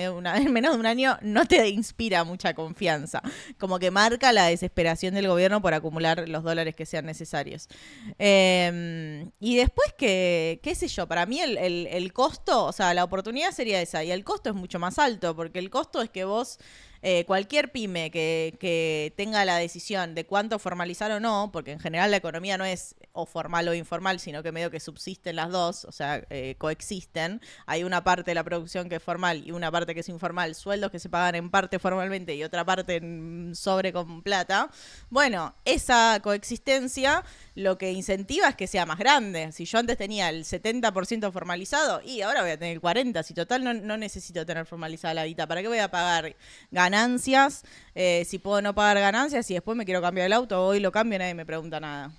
menos de un año no te inspira mucha confianza. Como que marca la desesperación del gobierno por acumular los dólares que sean necesarios. Y después qué sé yo, para mí el costo, o sea, la oportunidad sería esa, y el costo es mucho más alto, porque el costo es que vos cualquier pyme que tenga la decisión de cuánto formalizar o no, porque en general la economía no es o formal o informal, sino que medio que subsisten las dos, o sea, coexisten. Hay una parte de la producción que es formal y una parte que es informal, sueldos que se pagan en parte formalmente y otra parte en sobre con plata. Bueno, esa coexistencia lo que incentiva es que sea más grande. Si yo antes tenía el 70% formalizado y ahora voy a tener el 40%, si total no necesito tener formalizada la guita, ¿para qué voy a pagar ganancias? Si puedo no pagar ganancias y después me quiero cambiar el auto, hoy lo cambio y nadie me pregunta nada.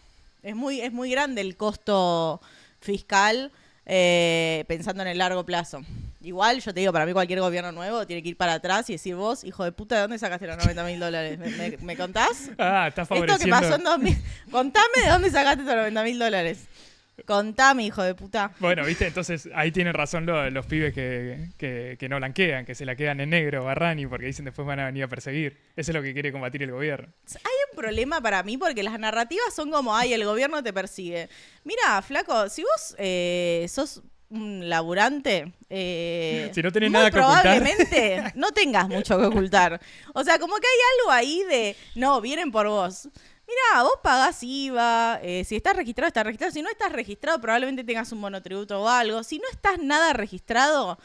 Es muy grande el costo fiscal pensando en el largo plazo. Igual, yo te digo, para mí cualquier gobierno nuevo tiene que ir para atrás y decir, vos, hijo de puta, ¿de dónde sacaste los $90.000? ¿Me contás? Estás favoreciendo. Esto que pasó en 2000... Contame de dónde sacaste estos $90.000. Contame, hijo de puta. Bueno, viste, entonces ahí tienen razón los pibes que no blanquean, que se la quedan en negro, Barrani, porque dicen después van a venir a perguir. Eso es lo que quiere combatir el gobierno. Hay un problema para mí porque las narrativas son como, ay, el gobierno te persigue. Mira, flaco, si vos sos un laburante, si no tenés nada que ocultar, probablemente no tengas mucho que ocultar. O sea, como que hay algo ahí de, no, vienen por vos. Mirá, vos pagás IVA, si estás registrado, estás registrado. Si no estás registrado, probablemente tengas un monotributo o algo. Si no estás nada registrado,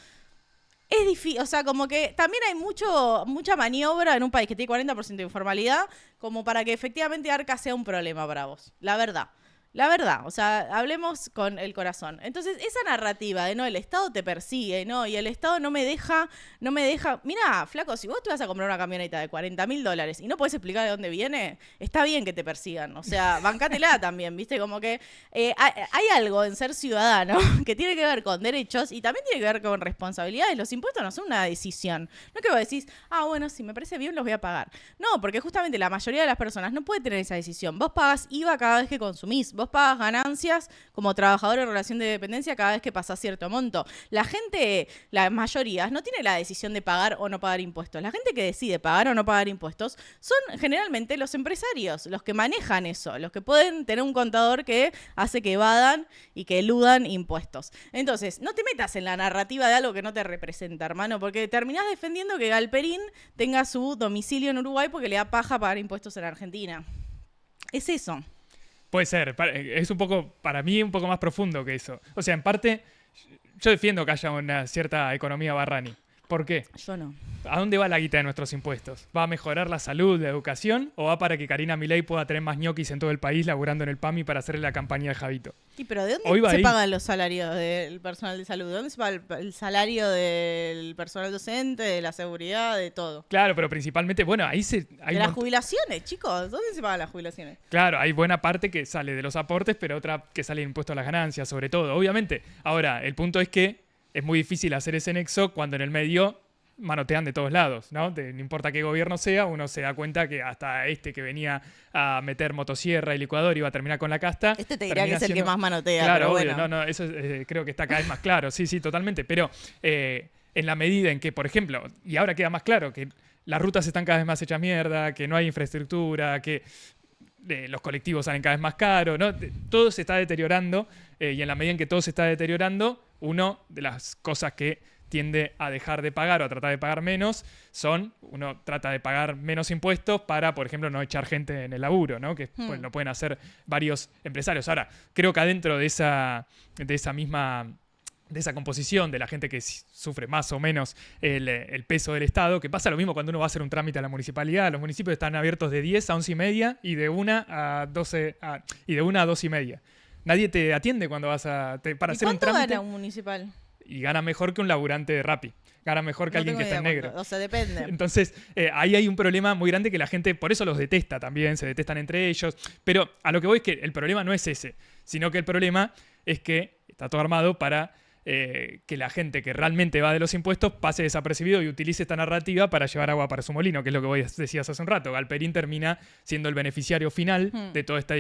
es difícil. O sea, como que también hay mucha maniobra en un país que tiene 40% de informalidad, como para que efectivamente Arca sea un problema para vos. La verdad. La verdad, o sea, hablemos con el corazón. Entonces, esa narrativa de no, el Estado te persigue, no, y el Estado no me deja. Mirá, flaco, si vos te vas a comprar una camioneta de $40.000 y no podés explicar de dónde viene, está bien que te persigan. O sea, bancátela también, ¿viste? Como que hay algo en ser ciudadano que tiene que ver con derechos y también tiene que ver con responsabilidades. Los impuestos no son una decisión. No es que vos decís, bueno, si me parece bien los voy a pagar. No, porque justamente la mayoría de las personas no puede tener esa decisión. Vos pagás IVA cada vez que consumís. Vos pagas ganancias como trabajador en relación de dependencia cada vez que pasás cierto monto. La gente, la mayoría, no tiene la decisión de pagar o no pagar impuestos. La gente que decide pagar o no pagar impuestos son generalmente los empresarios, los que manejan eso, los que pueden tener un contador que hace que evadan y que eludan impuestos. Entonces, no te metas en la narrativa de algo que no te representa, hermano, porque terminás defendiendo que Galperín tenga su domicilio en Uruguay porque le da paja pagar impuestos en Argentina. Es eso. Puede ser, es un poco, para mí, un poco más profundo que eso. O sea, en parte, yo defiendo que haya una cierta economía Barrani. ¿Por qué? Yo no. ¿A dónde va la guita de nuestros impuestos? ¿Va a mejorar la salud, la educación? ¿O va para que Karina Milei pueda tener más ñoquis en todo el país laburando en el PAMI para hacerle la campaña de Javito? Sí, pero ¿de dónde se pagan los salarios del personal de salud? ¿De dónde se paga el salario del personal docente, de la seguridad, de todo? Claro, pero principalmente, bueno, ahí hay de las jubilaciones, chicos. ¿Dónde se pagan las jubilaciones? Claro, hay buena parte que sale de los aportes, pero otra que sale de impuesto a las ganancias, sobre todo, obviamente. Ahora, el punto es que es muy difícil hacer ese nexo cuando en el medio manotean de todos lados, ¿no? No importa qué gobierno sea, uno se da cuenta que hasta que venía a meter motosierra y licuador iba a terminar con la casta. Te diría que es el que más manotea, claro, pero obvio, bueno. eso creo que está cada vez más claro, sí, totalmente, pero en la medida en que, por ejemplo, y ahora queda más claro que las rutas están cada vez más hechas mierda, que no hay infraestructura, que los colectivos salen cada vez más caros, ¿no? Todo se está deteriorando y en la medida en que todo se está deteriorando, una de las cosas que tiende a dejar de pagar o a tratar de pagar menos, uno trata de pagar menos impuestos para, por ejemplo, no echar gente en el laburo, ¿no? Que pues, lo pueden hacer varios empresarios. Ahora, creo que adentro de esa composición de la gente que sufre más o menos el peso del Estado, que pasa lo mismo cuando uno va a hacer un trámite a la municipalidad. Los municipios están abiertos de 10 a 11 y media y de 1 a 12 y de 1 a 2 y media. Nadie te atiende cuando vas para hacer un trámite. ¿Cuánto gana un municipal? Y gana mejor que un laburante de Rappi. Gana mejor que alguien que está en negro. O sea, depende. Entonces, ahí hay un problema muy grande que la gente, por eso los detesta también, se detestan entre ellos. Pero a lo que voy es que el problema no es ese, sino que el problema es que está todo armado para que la gente que realmente va de los impuestos pase desapercibido y utilice esta narrativa para llevar agua para su molino, que es lo que vos decías hace un rato. Galperín termina siendo el beneficiario final de todo este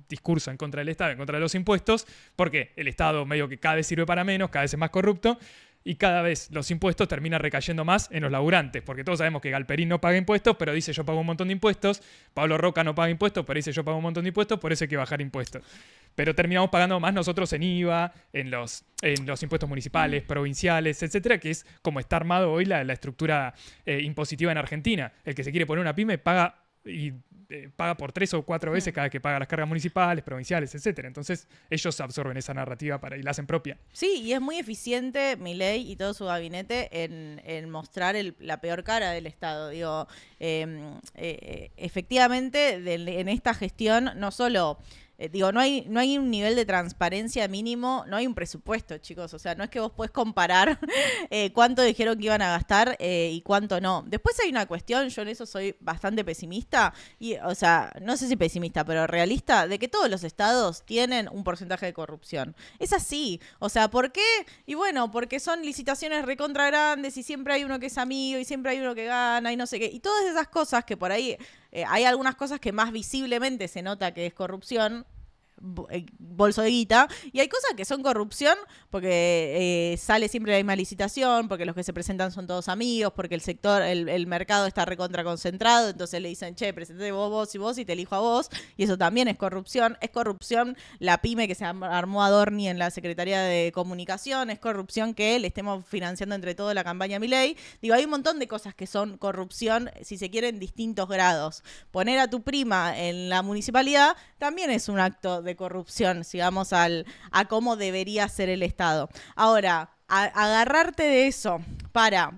discurso en contra del Estado, en contra de los impuestos, porque el Estado medio que cada vez sirve para menos, cada vez es más corrupto, y cada vez los impuestos terminan recayendo más en los laburantes, porque todos sabemos que Galperín no paga impuestos, pero dice yo pago un montón de impuestos, Pablo Roca no paga impuestos, pero dice yo pago un montón de impuestos, por eso hay que bajar impuestos. Pero terminamos pagando más nosotros en IVA, en los impuestos municipales, provinciales, etcétera, que es como está armado hoy la estructura impositiva en Argentina. El que se quiere poner una pyme paga paga por 3 o 4 veces cada vez que paga las cargas municipales, provinciales, etcétera. Entonces ellos absorben esa narrativa y la hacen propia. Sí, y es muy eficiente Milei y todo su gabinete en mostrar la peor cara del Estado. Digo, efectivamente, en esta gestión no solo... no hay un nivel de transparencia mínimo, no hay un presupuesto, chicos. O sea, no es que vos podés comparar cuánto dijeron que iban a gastar y cuánto no. Después hay una cuestión, yo en eso soy bastante pesimista, o sea, no sé si pesimista, pero realista, de que todos los estados tienen un porcentaje de corrupción. Es así. O sea, ¿por qué? Y bueno, porque son licitaciones recontra grandes y siempre hay uno que es amigo y siempre hay uno que gana y no sé qué. Y todas esas cosas que por ahí... hay algunas cosas que más visiblemente se nota que es corrupción, bolso de guita, y hay cosas que son corrupción porque sale siempre la misma licitación, porque los que se presentan son todos amigos, porque el sector, el mercado está recontra concentrado, entonces le dicen, che, presentate vos y te elijo a vos, y eso también es corrupción. Es corrupción la pyme que se armó Adorni en la Secretaría de Comunicación, es corrupción que le estemos financiando entre todos la campaña Milei. Digo, hay un montón de cosas que son corrupción, si se quiere, en distintos grados. Poner a tu prima en la municipalidad también es un acto de corrupción, sigamos a cómo debería ser el Estado. Ahora, agarrarte de eso para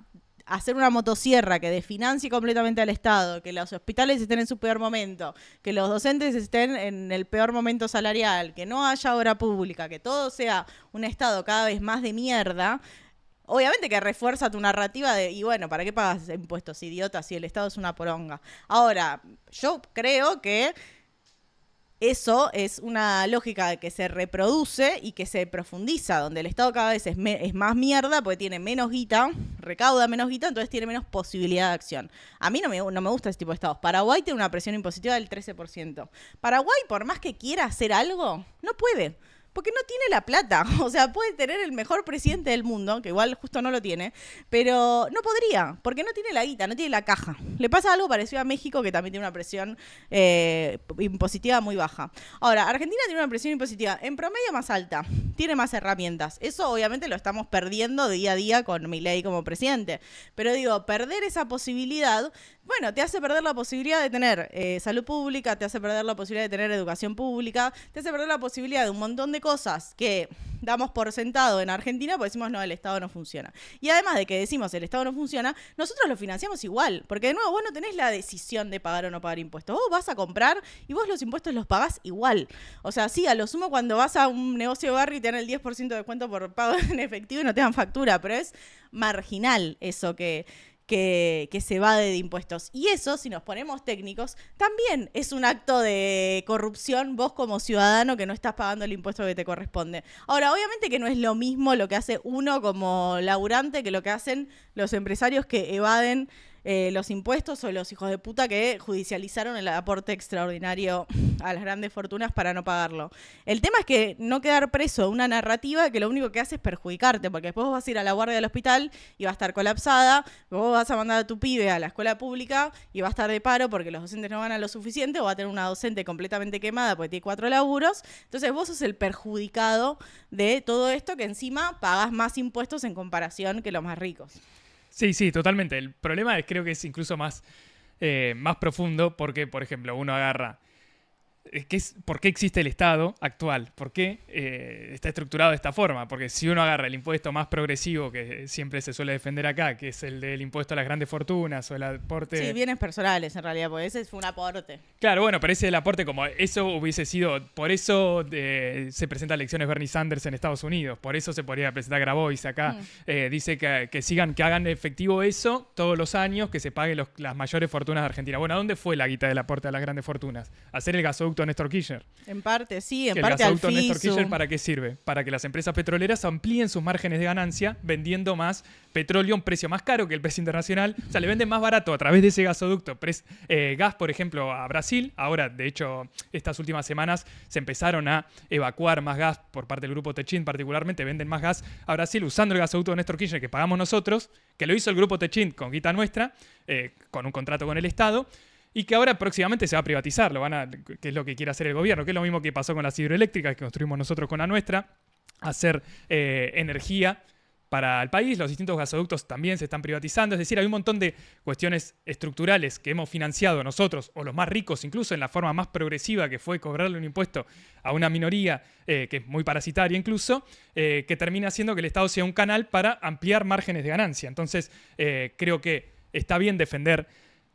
hacer una motosierra que desfinancie completamente al Estado, que los hospitales estén en su peor momento, que los docentes estén en el peor momento salarial, que no haya obra pública, que todo sea un Estado cada vez más de mierda, obviamente que refuerza tu narrativa de, y bueno, ¿para qué pagas impuestos, idiota, si el Estado es una poronga? Ahora, yo creo que eso es una lógica que se reproduce y que se profundiza, donde el Estado cada vez es más mierda porque tiene menos guita, recauda menos guita, entonces tiene menos posibilidad de acción. A mí no me gusta ese tipo de estados. Paraguay tiene una presión impositiva del 13%. Paraguay, por más que quiera hacer algo, no puede. Porque no tiene la plata. O sea, puede tener el mejor presidente del mundo, que igual justo no lo tiene, pero no podría, porque no tiene la guita, no tiene la caja. Le pasa algo parecido a México, que también tiene una presión impositiva muy baja. Ahora, Argentina tiene una presión impositiva en promedio más alta, tiene más herramientas. Eso obviamente lo estamos perdiendo día a día con Milei como presidente. Pero digo, perder esa posibilidad, bueno, te hace perder la posibilidad de tener salud pública, te hace perder la posibilidad de tener educación pública, te hace perder la posibilidad de un montón de cosas que damos por sentado en Argentina, porque decimos, no, el Estado no funciona. Y además de que decimos, el Estado no funciona, nosotros lo financiamos igual, porque de nuevo, vos no tenés la decisión de pagar o no pagar impuestos. Vos vas a comprar y vos los impuestos los pagás igual. O sea, sí, a lo sumo cuando vas a un negocio de barrio y te dan el 10% de descuento por pago en efectivo y no te dan factura, pero es marginal eso que se evade de impuestos. Y eso, si nos ponemos técnicos, también es un acto de corrupción vos como ciudadano que no estás pagando el impuesto que te corresponde. Ahora, obviamente que no es lo mismo lo que hace uno como laburante que lo que hacen los empresarios que evaden los impuestos o los hijos de puta que judicializaron el aporte extraordinario a las grandes fortunas para no pagarlo. El tema es que no quedar preso de una narrativa que lo único que hace es perjudicarte, porque después vos vas a ir a la guardia del hospital y va a estar colapsada, vos vas a mandar a tu pibe a la escuela pública y va a estar de paro porque los docentes no ganan lo suficiente, o va a tener una docente completamente quemada porque tiene 4 laburos. Entonces vos sos el perjudicado de todo esto, que encima pagás más impuestos en comparación que los más ricos. Sí, sí, totalmente. El problema creo que es incluso más profundo porque, por ejemplo, uno agarra... ¿Por qué existe el Estado actual? ¿Por qué está estructurado de esta forma? Porque si uno agarra el impuesto más progresivo que siempre se suele defender acá, que es el del impuesto a las grandes fortunas o el aporte... Sí, bienes personales en realidad, porque ese fue un aporte. Claro, bueno, pero ese es el aporte como eso hubiese sido... Por eso se presenta a elecciones Bernie Sanders en Estados Unidos, por eso se podría presentar Grabois acá. Dice que hagan efectivo eso todos los años, que se paguen las mayores fortunas de Argentina. Bueno, ¿a dónde fue la guita del aporte a las grandes fortunas? Hacer el gasoducto gasoducto Néstor Kirchner. En parte, sí, en Que parte el al gasoducto Néstor FISU. Kirchner, ¿para qué sirve? Para que las empresas petroleras amplíen sus márgenes de ganancia vendiendo más petróleo a un precio más caro que el precio internacional. O sea, le venden más barato a través de ese gasoducto gas, por ejemplo, a Brasil. Ahora, de hecho, estas últimas semanas se empezaron a evacuar más gas por parte del grupo Techint, particularmente venden más gas a Brasil usando el gasoducto de Néstor Kirchner que pagamos nosotros, que lo hizo el grupo Techint con guita nuestra, con un contrato con el Estado. Y que ahora próximamente se va a privatizar, que es lo que quiere hacer el gobierno, que es lo mismo que pasó con las hidroeléctricas que construimos nosotros con la nuestra, hacer energía para el país. Los distintos gasoductos también se están privatizando, es decir, hay un montón de cuestiones estructurales que hemos financiado nosotros, o los más ricos, incluso en la forma más progresiva que fue cobrarle un impuesto a una minoría que es muy parasitaria incluso, que termina haciendo que el Estado sea un canal para ampliar márgenes de ganancia. Entonces, creo que está bien defender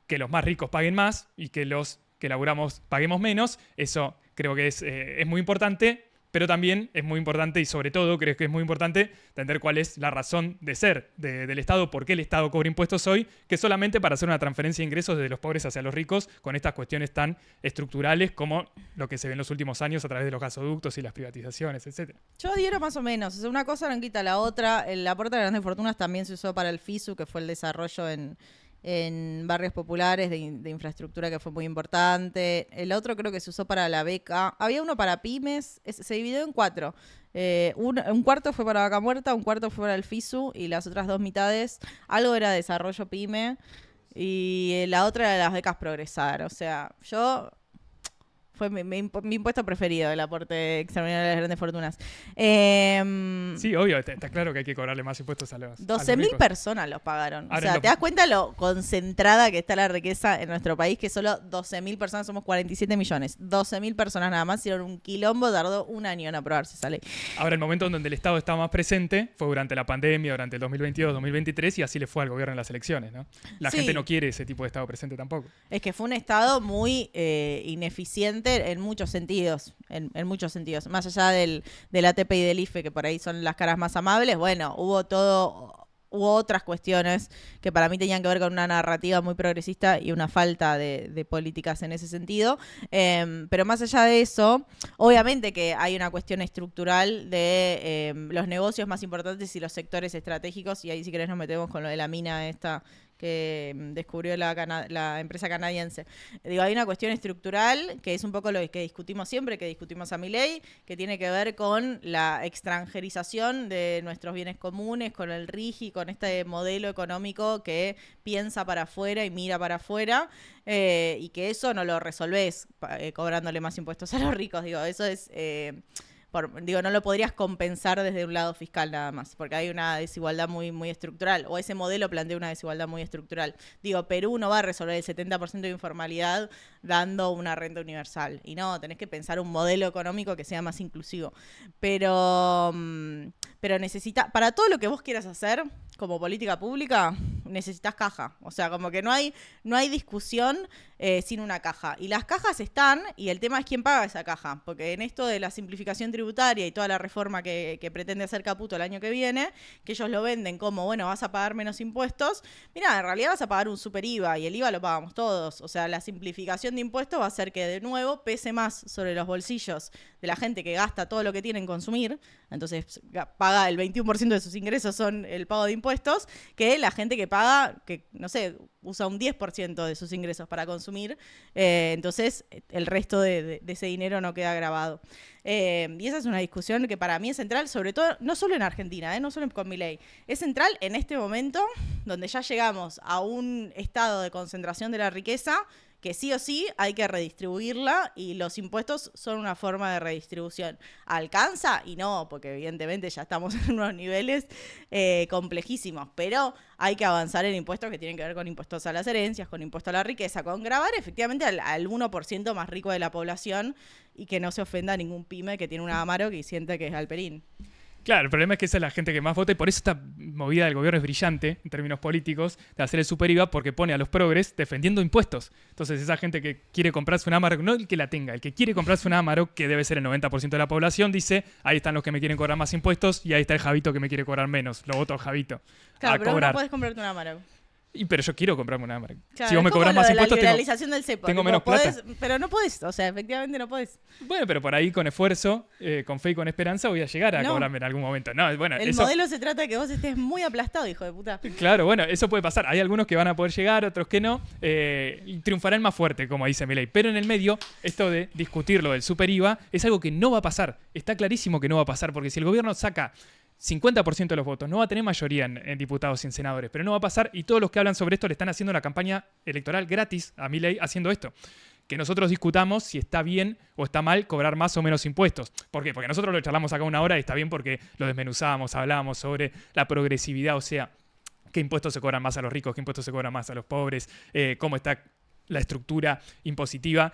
que los más ricos paguen más y que los que laburamos paguemos menos. Eso creo que es muy importante, pero también es muy importante y sobre todo creo que es muy importante entender cuál es la razón de ser del Estado, por qué el Estado cobra impuestos hoy, que solamente para hacer una transferencia de ingresos desde los pobres hacia los ricos con estas cuestiones tan estructurales como lo que se ve en los últimos años a través de los gasoductos y las privatizaciones, etc. Yo adhiero más o menos. O sea, una cosa no quita la otra. El aporte de grandes fortunas también se usó para el FISU, que fue el desarrollo en barrios populares de infraestructura que fue muy importante. El otro creo que se usó para la beca. Había uno para pymes, se dividió en 4. Un cuarto fue para Vaca Muerta, un cuarto fue para el FISU y las otras 2 mitades, algo era desarrollo pyme y la otra era las becas Progresar. O sea, fue mi impuesto preferido, el aporte extraordinario de las grandes fortunas. Sí, obvio, está claro que hay que cobrarle más impuestos a los 12.000 ricos. personas los pagaron. Ahora O sea, ¿te das cuenta lo concentrada que está la riqueza en nuestro país? Que solo 12.000 personas, somos 47 millones. 12.000 personas nada más hicieron un quilombo, tardó un año en aprobarse esa ley. Ahora, el momento en donde el Estado estaba más presente fue durante la pandemia, durante el 2022-2023, y así le fue al gobierno en las elecciones, ¿no? La Sí. gente no quiere ese tipo de Estado presente tampoco. Es que fue un Estado muy ineficiente en muchos sentidos. En muchos sentidos. Más allá del ATP y del IFE, que por ahí son las caras más amables, bueno, hubo otras cuestiones que para mí tenían que ver con una narrativa muy progresista y una falta de políticas en ese sentido. Pero más allá de eso, obviamente que hay una cuestión estructural de los negocios más importantes y los sectores estratégicos, y ahí si querés nos metemos con lo de la mina esta que descubrió la empresa canadiense. Digo, hay una cuestión estructural que es un poco lo que discutimos siempre, que discutimos a Milei, que tiene que ver con la extranjerización de nuestros bienes comunes, con el RIGI, con este modelo económico que piensa para afuera y mira para afuera, y que eso no lo resolvés cobrándole más impuestos a los ricos. Digo, eso es... no lo podrías compensar desde un lado fiscal nada más, porque hay una desigualdad muy, muy estructural, o ese modelo plantea una desigualdad muy estructural. Digo, Perú no va a resolver el 70% de informalidad dando una renta universal, y no, tenés que pensar un modelo económico que sea más inclusivo. Pero para todo lo que vos quieras hacer como política pública, necesitas caja. O sea, como que no hay discusión sin una caja. Y las cajas están, y el tema es quién paga esa caja. Porque en esto de la simplificación tributaria y toda la reforma que pretende hacer Caputo el año que viene, que ellos lo venden como, bueno, vas a pagar menos impuestos. Mirá, en realidad vas a pagar un super IVA, y el IVA lo pagamos todos. O sea, la simplificación de impuestos va a hacer que, de nuevo, pese más sobre los bolsillos de la gente que gasta todo lo que tiene en consumir. Entonces, paga el 21% de sus ingresos son el pago de impuestos, que la gente que paga, que no sé, usa un 10% de sus ingresos para consumir, entonces el resto de ese dinero no queda grabado. Y esa es una discusión que para mí es central, sobre todo, no solo en Argentina, no solo con Milei, es central en este momento donde ya llegamos a un estado de concentración de la riqueza que sí o sí hay que redistribuirla, y los impuestos son una forma de redistribución. ¿Alcanza? Y no, porque evidentemente ya estamos en unos niveles complejísimos, pero hay que avanzar en impuestos que tienen que ver con impuestos a las herencias, con impuestos a la riqueza, con gravar efectivamente al 1% más rico de la población, y que no se ofenda a ningún pyme que tiene un Amaro que siente que es Alperín. Claro, el problema es que esa es la gente que más vota, y por eso esta movida del gobierno es brillante en términos políticos de hacer el super IVA, porque pone a los progres defendiendo impuestos. Entonces esa gente que quiere comprarse un Amarok, no el que la tenga, el que quiere comprarse un Amarok, que debe ser el 90% de la población, dice, ahí están los que me quieren cobrar más impuestos y ahí está el Javito que me quiere cobrar menos. Lo voto al Javito. Claro, a pero cobrar. no podés comprarte un Amaro. Pero yo quiero comprarme una Amerk. Claro, Si vos me es como cobras lo más de la impuestos, liberalización del cepo. tengo Tipo, menos plata. pero no podés, o sea, efectivamente no podés. Bueno, pero por ahí con esfuerzo, con fe y con esperanza voy a llegar a No. cobrarme en algún momento. No, bueno, El eso, modelo se trata de que vos estés muy aplastado, hijo de puta. claro, bueno, eso puede pasar. Hay algunos que van a poder llegar, otros que no. Y triunfará el más fuerte, como dice Milei. Pero en el medio, esto de discutir lo del super IVA es algo que no va a pasar. Está clarísimo que no va a pasar, porque si el gobierno saca 50% de los votos, no va a tener mayoría en diputados y en senadores, pero no va a pasar, y todos los que hablan sobre esto le están haciendo una campaña electoral gratis a Milei haciendo esto. Que nosotros discutamos si está bien o está mal cobrar más o menos impuestos. ¿Por qué? Porque nosotros lo charlamos acá una hora y está bien porque lo desmenuzamos, hablábamos sobre la progresividad, o sea, qué impuestos se cobran más a los ricos, qué impuestos se cobran más a los pobres, cómo está la estructura impositiva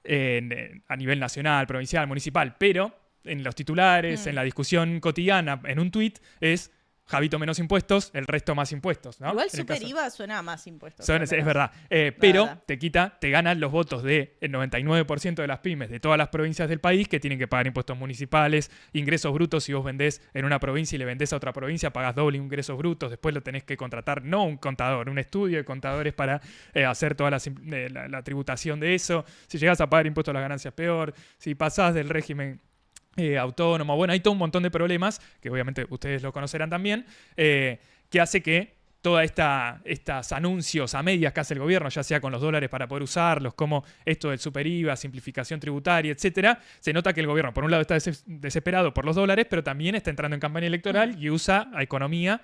a nivel nacional, provincial, municipal, pero en los titulares, en la discusión cotidiana, en un tuit, es Javito menos impuestos, el resto más impuestos, ¿no? Igual En el super caso- IVA suena a más impuestos. es verdad. Pero verdad. te ganan los votos del 99% de las pymes de todas las provincias del país que tienen que pagar impuestos municipales, ingresos brutos. Si vos vendés en una provincia y le vendés a otra provincia, pagás doble ingresos brutos. Después lo tenés que contratar, no un contador, un estudio de contadores para hacer toda la tributación de eso. Si llegás a pagar impuestos a las ganancias, peor. Si pasás del régimen autónomo. Bueno, hay todo un montón de problemas, que obviamente ustedes lo conocerán también, que hace que todos estos anuncios a medias que hace el gobierno, ya sea con los dólares para poder usarlos, como esto del super IVA, simplificación tributaria, etcétera, se nota que el gobierno, por un lado, está desesperado por los dólares, pero también está entrando en campaña electoral y usa a economía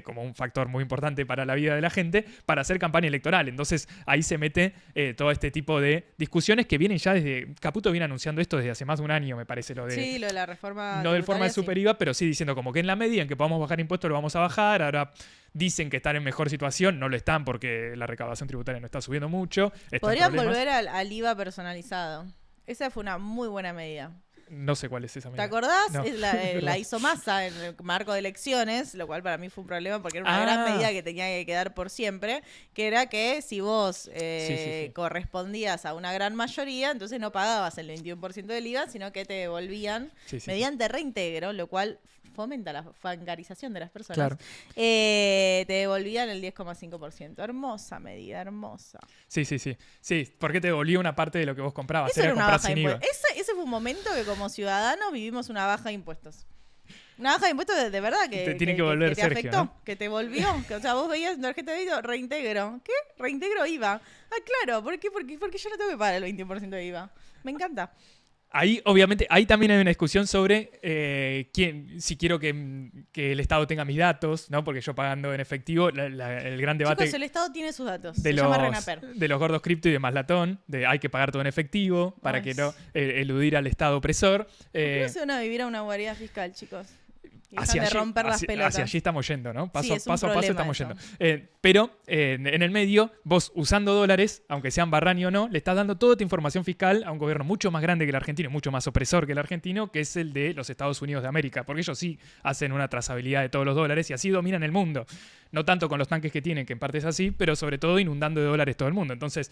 como un factor muy importante para la vida de la gente para hacer campaña electoral. Entonces, ahí se mete todo este tipo de discusiones que vienen ya desde... Caputo viene anunciando esto desde hace más de un año, me parece, lo de... Sí, lo de la reforma. No del forma de tributaria, super IVA, pero sí diciendo como que en la medida en que podamos bajar impuestos lo vamos a bajar. Ahora dicen que están en mejor situación, no lo están porque la recaudación tributaria no está subiendo mucho. Está en Podrían problemas. volver al IVA personalizado. Esa fue una muy buena medida. No sé cuál es esa ¿Te medida. acordás? No. La hizo Massa en el marco de elecciones, lo cual para mí fue un problema porque era una gran medida que tenía que quedar por siempre, que era que si vos Sí. correspondías a una gran mayoría, entonces no pagabas el 21% del IVA, sino que te devolvían Sí. mediante reintegro, lo cual fomenta la bancarización de las personas. Claro. Te devolvían el 10,5%. Hermosa medida, hermosa. Sí. Sí, porque te devolvía una parte de lo que vos comprabas. Eso era una comprar baja de sin IVA. impuestos. Ese fue un momento que como ciudadanos vivimos una baja de impuestos. Una baja de impuestos de verdad que Te tiene que volver que te Sergio, afectó, ¿no? que te volvió. O sea, vos veías en tarjeta de débito, reintegro. ¿Qué? Reintegro IVA. Ah, claro. ¿Por qué? Porque yo no tengo que pagar el 20% de IVA. Me encanta. Ahí, obviamente, ahí también hay una discusión sobre si quiero que el Estado tenga mis datos, ¿no? Porque yo pagando en efectivo, el gran debate Chicos, el Estado tiene sus datos. de Se llama Renaper. de los gordos cripto y de Maslatón, de hay que pagar todo en efectivo para Ay, que no eludir al Estado opresor. ¿Por qué no se van a vivir a una guarida fiscal, chicos? Y dejan Hacia de allí, romper las pelotas. hacia allí estamos yendo, ¿no? Paso, Sí, es un paso a paso problema estamos eso. yendo. Pero en el medio, vos usando dólares, aunque sean barrani o no, le estás dando toda tu información fiscal a un gobierno mucho más grande que el argentino, mucho más opresor que el argentino, que es el de los Estados Unidos de América. Porque ellos sí hacen una trazabilidad de todos los dólares y así dominan el mundo. No tanto con los tanques que tienen, que en parte es así, pero sobre todo inundando de dólares todo el mundo. Entonces,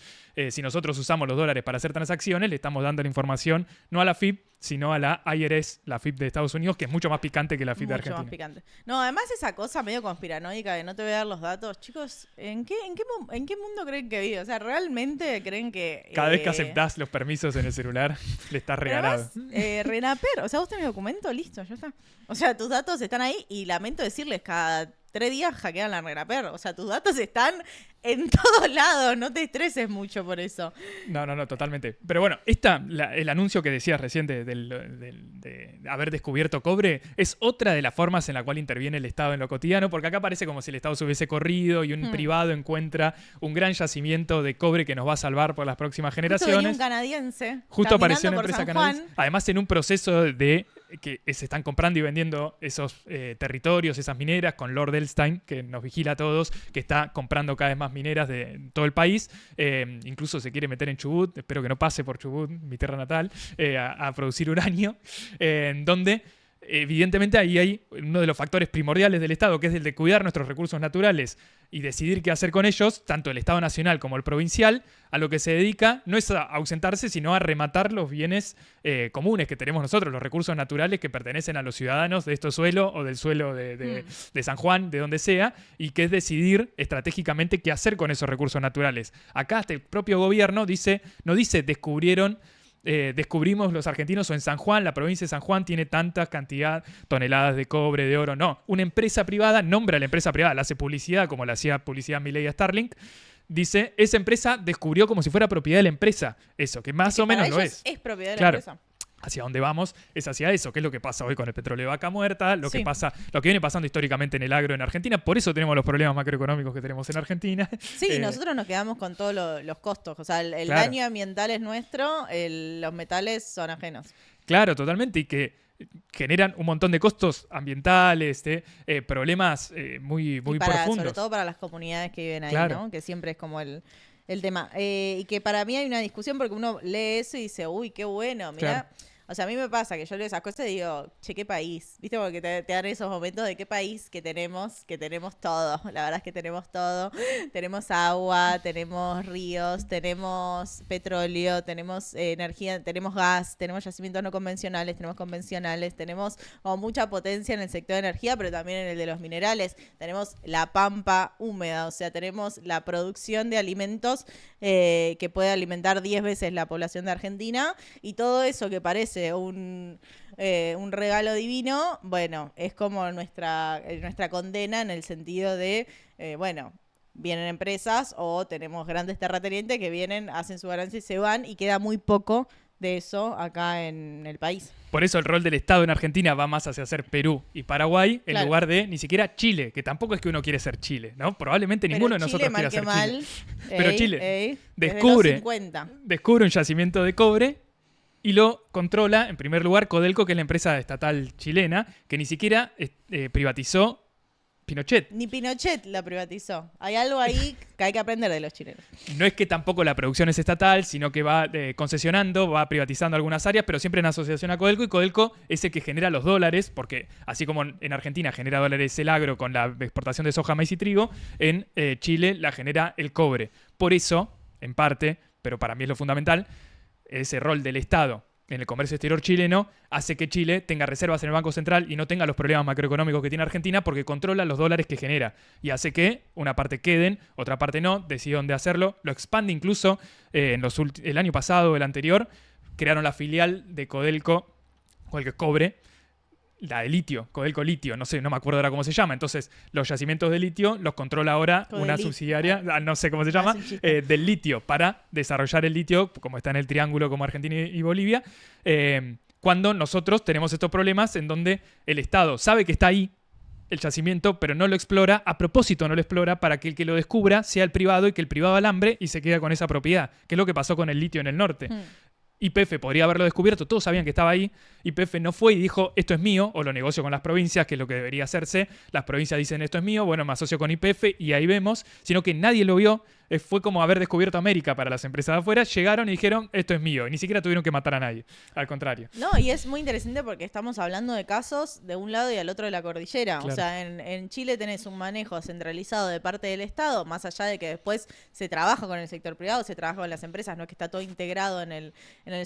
si nosotros usamos los dólares para hacer transacciones, le estamos dando la información no a la FIP, sino a la IRS, la FIP de Estados Unidos, que es mucho más picante que la FIP de Mucho Argentina. más picante. No, además esa cosa medio conspiranoica de no te voy a dar los datos. Chicos, ¿en qué mundo creen que vive? O sea, ¿realmente creen que...? Cada vez que aceptás los permisos en el celular, le estás Pero regalado. además, Renaper, o sea, vos tenés documento, listo, ya está. O sea, tus datos están ahí y lamento decirles, cada 3 días hackean la Renaper. O sea, tus datos están en todos lados, no te estreses mucho por eso. No, totalmente. Pero bueno, el anuncio que decías recién de haber descubierto cobre es otra de las formas en la cual interviene el Estado en lo cotidiano, porque acá parece como si el Estado se hubiese corrido y un privado encuentra un gran yacimiento de cobre que nos va a salvar por las próximas Justo venía generaciones. un canadiense. Justo caminando apareció una por empresa San canadiense. Juan. Además, en un proceso de que se están comprando y vendiendo esos territorios, esas mineras, con Lord Elstein, que nos vigila a todos, que está comprando cada vez más mineras de todo el país. Incluso se quiere meter en Chubut, espero que no pase por Chubut, mi tierra natal, a producir uranio, donde evidentemente ahí hay uno de los factores primordiales del Estado, que es el de cuidar nuestros recursos naturales y decidir qué hacer con ellos, tanto el Estado nacional como el provincial, a lo que se dedica no es a ausentarse, sino a rematar los bienes comunes que tenemos nosotros, los recursos naturales que pertenecen a los ciudadanos de este suelo o del suelo de San Juan, de donde sea, y que es decidir estratégicamente qué hacer con esos recursos naturales. Acá hasta el propio gobierno no dice descubrimos los argentinos o en San Juan, la provincia de San Juan tiene tantas cantidad toneladas de cobre, de oro. No, una empresa privada nombra a la empresa privada, la hace publicidad como la hacía publicidad Milei a Starlink. Dice, esa empresa descubrió como si fuera propiedad de la empresa. Eso, que más o menos lo es. Es propiedad de la Claro. empresa. Hacia dónde vamos es hacia eso, que es lo que pasa hoy con el petróleo de vaca muerta, lo que viene pasando históricamente en el agro en Argentina. Por eso tenemos los problemas macroeconómicos que tenemos en Argentina. Sí, nosotros nos quedamos con todos los costos. O sea, el Claro. daño ambiental es nuestro, los metales son ajenos. Claro, totalmente, y que generan un montón de costos ambientales, problemas muy Y profundos. sobre todo para las comunidades que viven ahí, Claro. ¿no? Que siempre es como el tema. Y que para mí hay una discusión porque uno lee eso y dice, uy, qué bueno, mirá. Claro. O sea, a mí me pasa que yo leo esas cosas y digo, che, qué país. ¿Viste? Porque te dan esos momentos de qué país que tenemos todo. La verdad es que tenemos todo. Tenemos agua, tenemos ríos, tenemos petróleo, tenemos energía, tenemos gas, tenemos yacimientos no convencionales, tenemos convencionales, tenemos como mucha potencia en el sector de energía, pero también en el de los minerales. Tenemos la pampa húmeda, o sea, tenemos la producción de alimentos que puede alimentar 10 veces la población de Argentina, y todo eso que parece un regalo divino, bueno, es como nuestra condena en el sentido de, bueno, vienen empresas o tenemos grandes terratenientes que vienen, hacen su ganancia y se van, y queda muy poco de eso acá en el país. Por eso el rol del Estado en Argentina va más hacia ser Perú y Paraguay en Claro. lugar de ni siquiera Chile, que tampoco es que uno quiere ser Chile, ¿no? Probablemente ninguno de nosotros quiera ser Chile. Pero Chile descubre un yacimiento de cobre y lo controla, en primer lugar, Codelco, que es la empresa estatal chilena, que ni siquiera privatizó Pinochet. Ni Pinochet la privatizó. Hay algo ahí que hay que aprender de los chilenos. No es que tampoco la producción es estatal, sino que va concesionando, va privatizando algunas áreas, pero siempre en asociación a Codelco, y Codelco es el que genera los dólares, porque así como en Argentina genera dólares el agro con la exportación de soja, maíz y trigo, en Chile la genera el cobre. Por eso, en parte, pero para mí es lo fundamental, ese rol del Estado en el comercio exterior chileno hace que Chile tenga reservas en el Banco Central y no tenga los problemas macroeconómicos que tiene Argentina, porque controla los dólares que genera y hace que una parte queden, otra parte no, decide dónde hacerlo, lo expande incluso. El año pasado, el anterior, crearon la filial de Codelco, Codelco Cobre, la de litio, Codelco Litio, no me acuerdo ahora cómo se llama. Entonces, los yacimientos de litio los controla ahora una subsidiaria, no sé cómo se llama, del litio, para desarrollar el litio, como está en el triángulo como Argentina y Bolivia, cuando nosotros tenemos estos problemas en donde el Estado sabe que está ahí el yacimiento, pero no lo explora, a propósito no lo explora, para que el que lo descubra sea el privado y que el privado alambre y se queda con esa propiedad, que es lo que pasó con el litio en el norte. YPF podría haberlo descubierto, todos sabían que estaba ahí. YPF no fue y dijo, esto es mío, o lo negocio con las provincias, que es lo que debería hacerse. Las provincias dicen, esto es mío, bueno, me asocio con YPF y ahí vemos, sino que nadie lo vio. Fue como haber descubierto América para las empresas de afuera. Llegaron y dijeron, esto es mío, y ni siquiera tuvieron que matar a nadie, al contrario. No, y es muy interesante porque estamos hablando de casos de un lado y al otro de la cordillera. Claro. O sea, en Chile tenés un manejo centralizado de parte del Estado, más allá de que después se trabaja con el sector privado, se trabaja con las empresas, no es que está todo integrado en el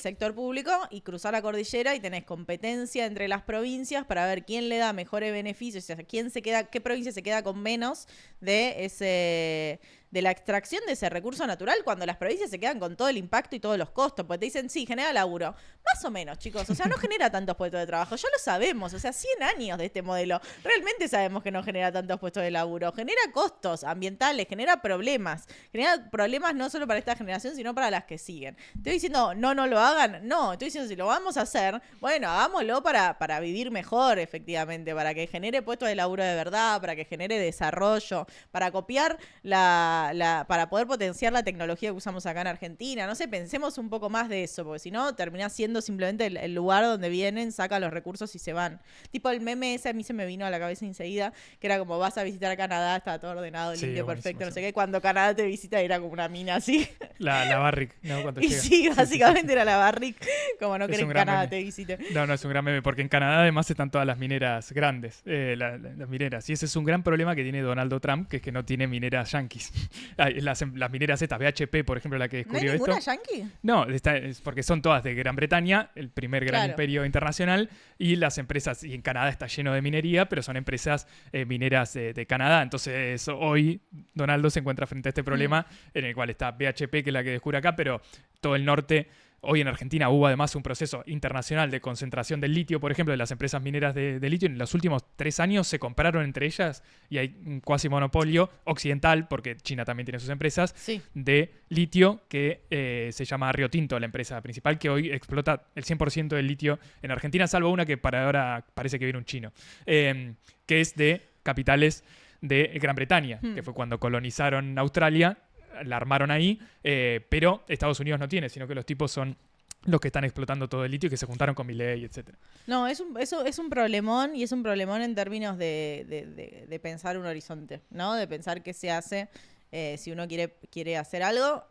sector público, y cruzar la cordillera y tenés competencia entre las provincias para ver quién le da mejores beneficios, o sea, qué provincia se queda con menos de la extracción de ese recurso natural, cuando las provincias se quedan con todo el impacto y todos los costos, porque te dicen, sí, genera laburo. Más o menos, chicos, o sea, no genera tantos puestos de trabajo, ya lo sabemos, o sea, 100 años de este modelo, realmente sabemos que no genera tantos puestos de laburo, genera costos ambientales, genera problemas no solo para esta generación, sino para las que siguen. Estoy diciendo, no lo hagan, no, estoy diciendo, si lo vamos a hacer, bueno, hagámoslo para vivir mejor, efectivamente, para que genere puestos de laburo de verdad, para que genere desarrollo, para copiar la para poder potenciar la tecnología que usamos acá en Argentina. No sé, pensemos un poco más de eso, porque si no, termina siendo simplemente el lugar donde vienen, sacan los recursos y se van. Tipo el meme ese a mí se me vino a la cabeza enseguida, que era como vas a visitar a Canadá, está todo ordenado, Sí, limpio, buenísimo, perfecto, no sé sí. qué. Cuando Canadá te visita era como una mina así. La Barrick, ¿no? Cuando Y llega. sí, básicamente era la Barrick, como no Es querés un que gran Canadá meme. te visite. No, no es un gran meme, porque en Canadá además están todas las mineras grandes, las mineras. Y ese es un gran problema que tiene Donaldo Trump, que es que no tiene mineras yanquis. Las mineras estas, BHP, por ejemplo, la que ¿No hay descubrió ninguna esto. yankee? No, es porque son todas de Gran Bretaña, el primer gran Claro. imperio internacional, y las empresas, y en Canadá está lleno de minería, pero son empresas mineras de Canadá. Entonces hoy Donaldo se encuentra frente a este problema en el cual está BHP, que es la que descubre acá, pero todo el norte. Hoy en Argentina hubo además un proceso internacional de concentración del litio, por ejemplo, de las empresas mineras de litio. En los últimos 3 años se compraron entre ellas y hay un cuasi monopolio occidental, porque China también tiene sus empresas, Sí. de litio que se llama Río Tinto, la empresa principal, que hoy explota el 100% del litio en Argentina, salvo una que para ahora parece que viene un chino, que es de capitales de Gran Bretaña, que fue cuando colonizaron Australia. La armaron ahí, pero Estados Unidos no tiene, sino que los tipos son los que están explotando todo el litio y que se juntaron con Milei, etc. No, es un problemón y es un problemón en términos de pensar un horizonte, ¿no? De pensar qué se hace si uno quiere hacer algo.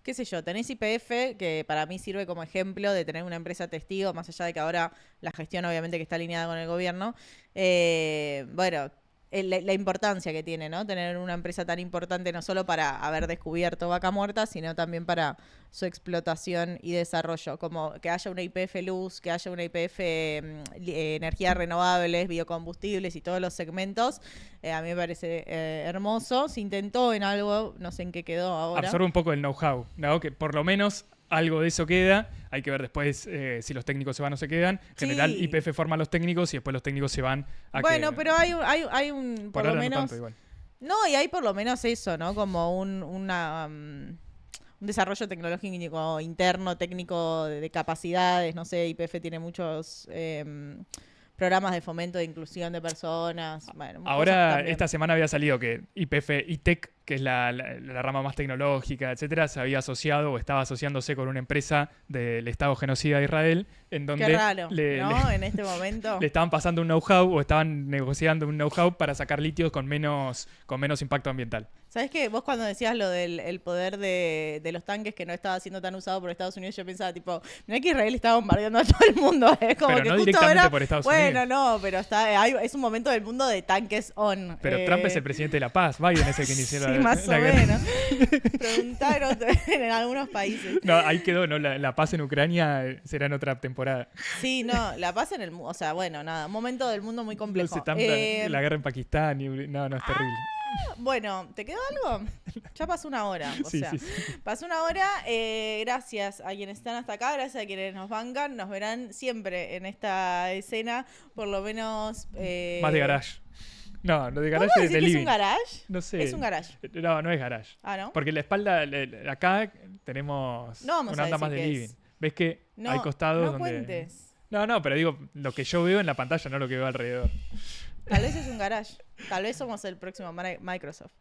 Qué sé yo, tenés YPF, que para mí sirve como ejemplo de tener una empresa testigo, más allá de que ahora la gestión obviamente que está alineada con el gobierno. Bueno, la importancia que tiene, ¿no? Tener una empresa tan importante no solo para haber descubierto Vaca Muerta, sino también para su explotación y desarrollo, como que haya una YPF Luz, que haya una YPF energías renovables, biocombustibles y todos los segmentos. A mí me parece hermoso. Se intentó en algo, no sé en qué quedó ahora. Absorbe un poco el know-how, ¿no? Que por lo menos algo de eso queda. Hay que ver después si los técnicos se van o se quedan. En general, Sí. YPF forma a los técnicos y después los técnicos se van a Bueno, que... pero hay un, por por lo ahora menos... no tanto igual. No, y hay por lo menos eso, ¿no? Como un desarrollo tecnológico interno, técnico de capacidades. No sé, YPF tiene muchos programas de fomento de inclusión de personas. Bueno, cosas Ahora, también. esta semana había salido que YPF ITEC, que es la rama más tecnológica, etcétera, se había asociado o estaba asociándose con una empresa del Estado genocida de Israel, en donde Qué raro, ¿no? En este momento. le estaban pasando un know-how o estaban negociando un know-how para sacar litios con menos impacto ambiental. ¿Sabes qué? Vos cuando decías lo del el poder de los tanques que no estaba siendo tan usado por Estados Unidos, yo pensaba, tipo, mirá que Israel está bombardeando a todo el mundo. Como Pero que no justo directamente ahora, por Estados bueno, Unidos. no, pero es un momento del mundo de tanques on. Pero Trump es el presidente de la paz, Biden es el que inició Sí, la más o guerra. menos. Preguntaron en algunos países. No, ahí quedó, ¿no? La paz en Ucrania será en otra temporada. Sí, no, la paz en el mundo, o sea, bueno, nada, un momento del mundo muy No complejo. sé, la guerra en Pakistán, no, es terrible. Bueno, ¿te quedó algo? Ya pasó una hora, o Sí, sea, sí, sí. pasó una hora. Gracias a quienes están hasta acá, gracias a quienes nos bancan, nos verán siempre en esta escena, por lo menos. Más de garage. No, lo de garage ¿Podemos es de decir que es living. un garage? No sé. Es un garage. No, no es garage. Ah, ¿no? Porque en la espalda, acá tenemos No vamos una a onda decir más de qué living. es. ¿Ves que No, hay costados no donde... cuentes. No, pero digo, lo que yo veo en la pantalla, no lo que veo alrededor. Tal vez es un garage. Tal vez somos el próximo Microsoft.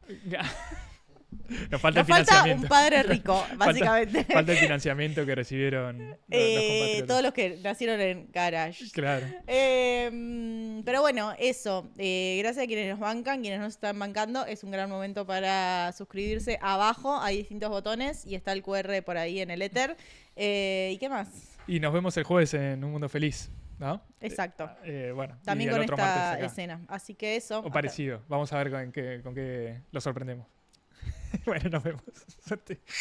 Nos falta Nos el falta financiamiento. un padre rico, básicamente. Falta el financiamiento que recibieron los compatriotas. Todos los que nacieron en garage. Claro. Pero bueno, eso. Gracias a quienes nos bancan, quienes nos están bancando. Es un gran momento para suscribirse. Abajo hay distintos botones y está el QR por ahí en el éter. ¿Y qué más? Y nos vemos el jueves en Un Mundo Feliz, ¿no? Exacto. Bueno, También y el con otro martes esta acá. escena. Así que eso. O parecido. Vamos a ver con qué lo sorprendemos. Bueno, nos vemos. Suerte.